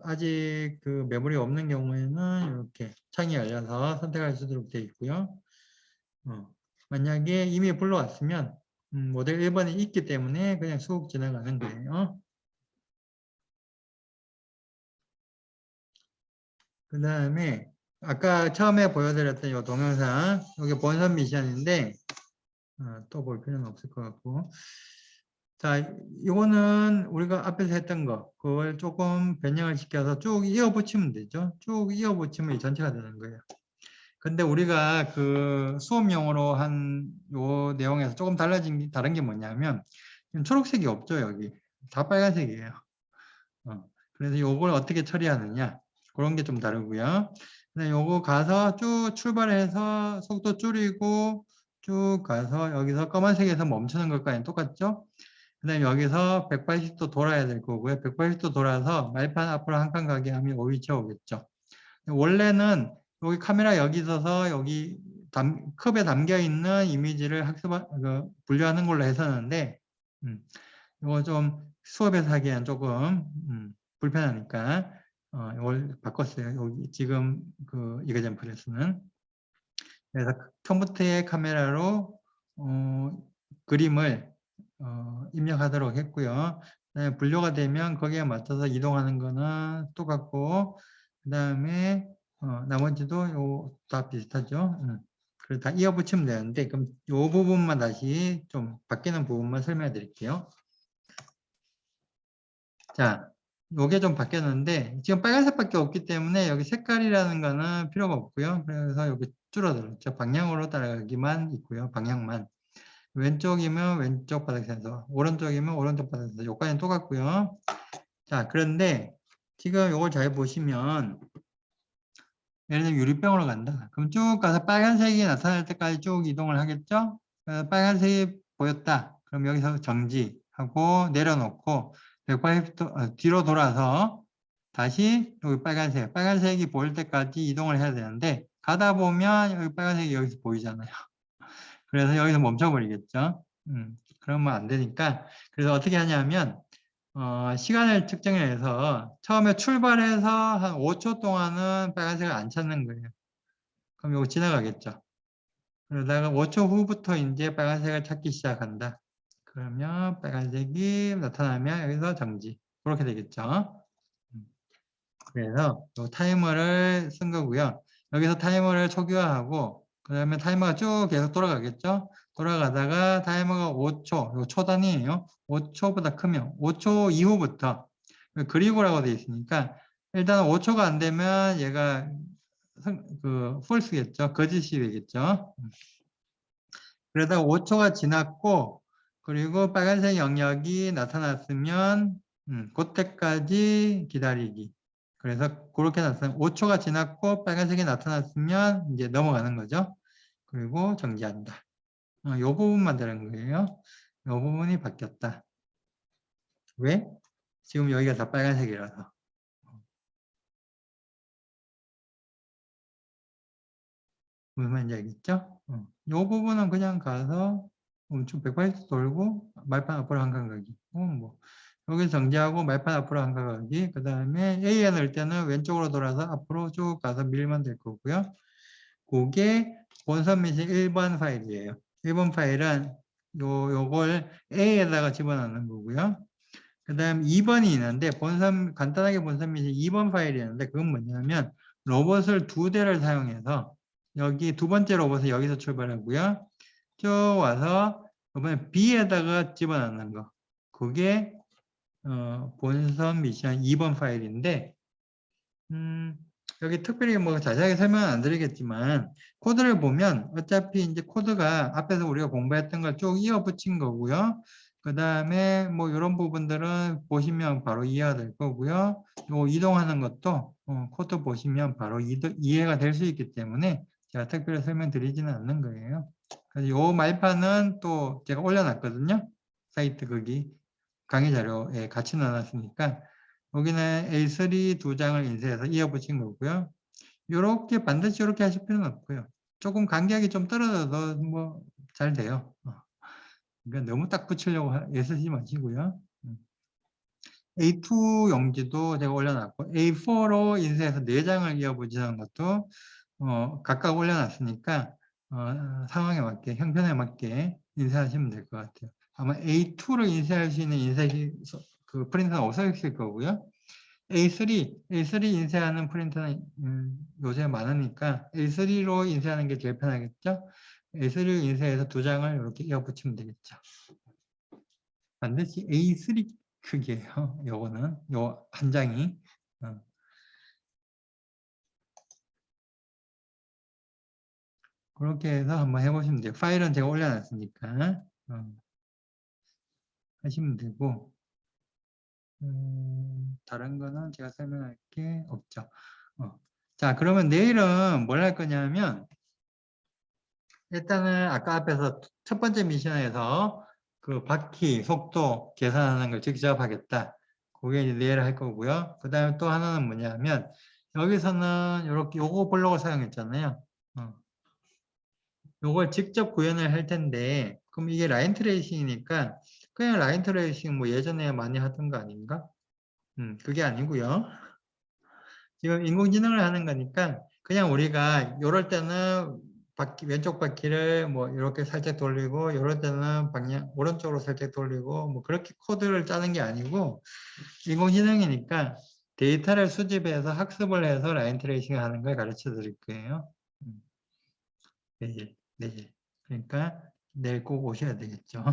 A: 아직 그 메모리가 없는 경우에는 이렇게 창이 열려서 선택할 수 있도록 되어 있고요. 만약에 이미 불러왔으면 모델 1번이 있기 때문에 그냥 쑥 지나가는 거예요. 그 다음에 아까 처음에 보여드렸던 이 동영상 여기 본선 미션인데 또 볼 필요는 없을 것 같고 자 이거는 우리가 앞에서 했던 거 그걸 조금 변형을 시켜서 쭉 이어 붙이면 되죠. 쭉 이어 붙이면 이 전체가 되는 거예요. 근데 우리가 그 수업용으로 한 요 내용에서 조금 다른 게 뭐냐면 초록색이 없죠. 여기 다 빨간색이에요. 그래서 요걸 어떻게 처리하느냐 그런 게 좀 다르고요. 요거 가서 쭉 출발해서 속도 줄이고 쭉 가서 여기서 검은색에서 멈추는 것까지 똑같죠? 그 다음에 여기서 180도 돌아야 될 거고요. 180도 돌아서 말판 앞으로 한 칸 가게 하면 오이쳐 오겠죠. 원래는 여기 카메라 여기 있어서 여기 컵에 담겨 있는 이미지를 분류하는 걸로 했었는데 이거 좀 수업에서 하기엔 조금 불편하니까 이걸 바꿨어요. 여기 지금 그 이거젠플에서는 그래서 컴퓨터의 카메라로 그림을 입력하도록 했고요. 분류가 되면 거기에 맞춰서 이동하는 거는 똑같고 그 다음에 나머지도 다 비슷하죠. 그래서 다 이어 붙이면 되는데 그럼 이 부분만 다시 좀 바뀌는 부분만 설명해 드릴게요. 자, 요게 좀 바뀌었는데 지금 빨간색밖에 없기 때문에 여기 색깔이라는 거는 필요가 없고요. 그래서 여기 줄어들었죠. 방향으로 따라가기만 있고요. 방향만. 왼쪽이면 왼쪽 바닥 센서, 오른쪽이면 오른쪽 바닥 센서. 요까지는 똑같고요. 자, 그런데 지금 요걸 잘 보시면 예를 들면 유리병으로 간다. 그럼 쭉 가서 빨간색이 나타날 때까지 쭉 이동을 하겠죠? 빨간색이 보였다. 그럼 여기서 정지하고 내려놓고 180도 뒤로 돌아서 다시 여기 빨간색이 보일 때까지 이동을 해야 되는데 가다 보면 여기 빨간색이 여기서 보이잖아요. 그래서 여기서 멈춰버리겠죠. 그러면 안 되니까 그래서 어떻게 하냐면 시간을 측정해서 처음에 출발해서 한 5초 동안은 빨간색을 안 찾는 거예요. 그럼 이거 지나가겠죠. 그러다가 5초 후부터 이제 빨간색을 찾기 시작한다. 그러면 빨간색이 나타나면 여기서 정지. 그렇게 되겠죠. 그래서 이 타이머를 쓴 거고요. 여기서 타이머를 초기화하고 그 다음에 타이머가 쭉 계속 돌아가겠죠. 돌아가다가 타이머가 5초, 이거 초 단위예요. 5초보다 크면 5초 이후부터 그리고라고 되어 있으니까 일단 5초가 안 되면 얘가 false겠죠. 거짓이 되겠죠. 그러다가 5초가 지났고 그리고 빨간색 영역이 나타났으면 그때까지 기다리기. 그래서 그렇게 나타나면 5초가 지났고 빨간색이 나타났으면 이제 넘어가는 거죠. 그리고 정지한다. 이 부분만 되는 거예요. 이 부분이 바뀌었다. 왜? 지금 여기가 다 빨간색이라서. 무슨 말인지 알겠죠? 이 부분은 그냥 가서 좀 180도 돌고 말판 앞으로 한 칸 가기. 뭐 여기 정지하고 말판 앞으로 한 칸 가기. 그 다음에 A에 넣을 때는 왼쪽으로 돌아서 앞으로 쭉 가서 밀면 될 거고요. 그게 본선 미시 1번 파일이에요. 1번 파일은 요걸 A에다가 집어넣는 거고요. 그 다음 2번이 있는데 간단하게 본선 미시 2번 파일이 있는데 그건 뭐냐면 로봇을 2대를 사용해서 여기 두 번째 로봇은 여기서 출발하고요. 쭉 와서 이번에 B에다가 집어넣는 거. 그게 본선 미션 2번 파일인데 여기 특별히 뭐 자세하게 설명은 안 드리겠지만 코드를 보면 어차피 이제 코드가 앞에서 우리가 공부했던 걸 쭉 이어 붙인 거고요. 그 다음에 뭐 이런 부분들은 보시면 바로 이해가 될 거고요. 요 이동하는 것도 코드 보시면 바로 이해가 될 수 있기 때문에 제가 특별히 설명드리지는 않는 거예요. 그래서 요 말판은 또 제가 올려놨거든요. 사이트 거기 강의 자료에 같이 넣어놨으니까 여기는 A3 두 장을 인쇄해서 이어붙인 거고요. 요렇게 반드시 이렇게 하실 필요는 없고요. 조금 간격이 좀 떨어져도 뭐 잘 돼요. 그러니까 너무 딱 붙이려고 애쓰지 마시고요. A2 용지도 제가 올려놨고 A4로 인쇄해서 4장을 이어붙이는 것도 각각 올려놨으니까 상황에 맞게 형편에 맞게 인쇄하시면 될 것 같아요. 아마 A2로 인쇄할 수 있는 인쇄기 그 프린터는 없어졌을 거고요. A3 인쇄하는 프린터는 요새 많으니까 A3로 인쇄하는 게 제일 편하겠죠. A3로 인쇄해서 2장을 이렇게 이어붙이면 되겠죠. 반드시 A3 크기예요. 요거는 요 한 장이 그렇게 해서 한번 해보시면 돼요. 파일은 제가 올려놨으니까 하시면 되고 다른 거는 제가 설명할 게 없죠. 자, 그러면 내일은 뭘 할 거냐면 일단은 아까 앞에서 첫 번째 미션에서 그 바퀴 속도 계산하는 걸 직접 하겠다. 그게 이제 내일 할 거고요. 그 다음에 또 하나는 뭐냐면 여기서는 이렇게 요거 블록을 사용했잖아요. 요걸 직접 구현을 할 텐데 그럼 이게 라인 트레이싱이니까 그냥 라인 트레이싱 뭐 예전에 많이 하던 거 아닌가? 그게 아니고요. 지금 인공지능을 하는 거니까 그냥 우리가 이럴 때는 왼쪽 바퀴를 뭐 이렇게 살짝 돌리고 이럴 때는 방향 오른쪽으로 살짝 돌리고 뭐 그렇게 코드를 짜는 게 아니고 인공지능이니까 데이터를 수집해서 학습을 해서 라인 트레이싱을 하는 걸 가르쳐 드릴 거예요. 내일. 그러니까 내일 꼭 오셔야 되겠죠.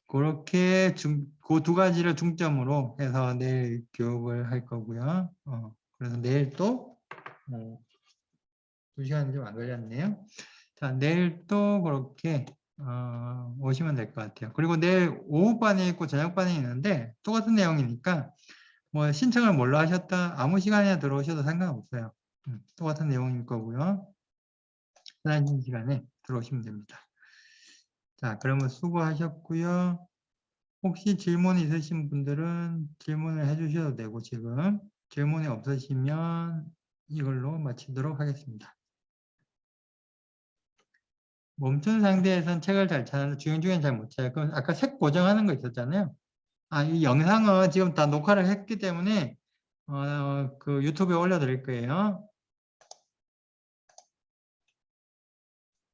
A: 그렇게 그 두 가지를 중점으로 해서 내일 교육을 할 거고요. 그래서 내일 또 2시간 좀 안 걸렸네요. 자, 내일 또 그렇게 오시면 될 것 같아요. 그리고 내일 오후반에 있고 저녁반에 있는데 똑같은 내용이니까 뭐 신청을 뭘로 하셨다 아무 시간에 들어오셔도 상관없어요. 똑같은 내용일 거고요. 편하신 시간에 들어오시면 됩니다. 자, 그러면 수고하셨고요. 혹시 질문 있으신 분들은 질문을 해주셔도 되고 지금 질문이 없으시면 이걸로 마치도록 하겠습니다. 멈춘 상태에서는 책을 잘 찾는데 중요한 잘 못 찾아요. 그럼 아까 색 보정하는 거 있었잖아요. 이 영상은 지금 다 녹화를 했기 때문에 그 유튜브에 올려드릴 거예요.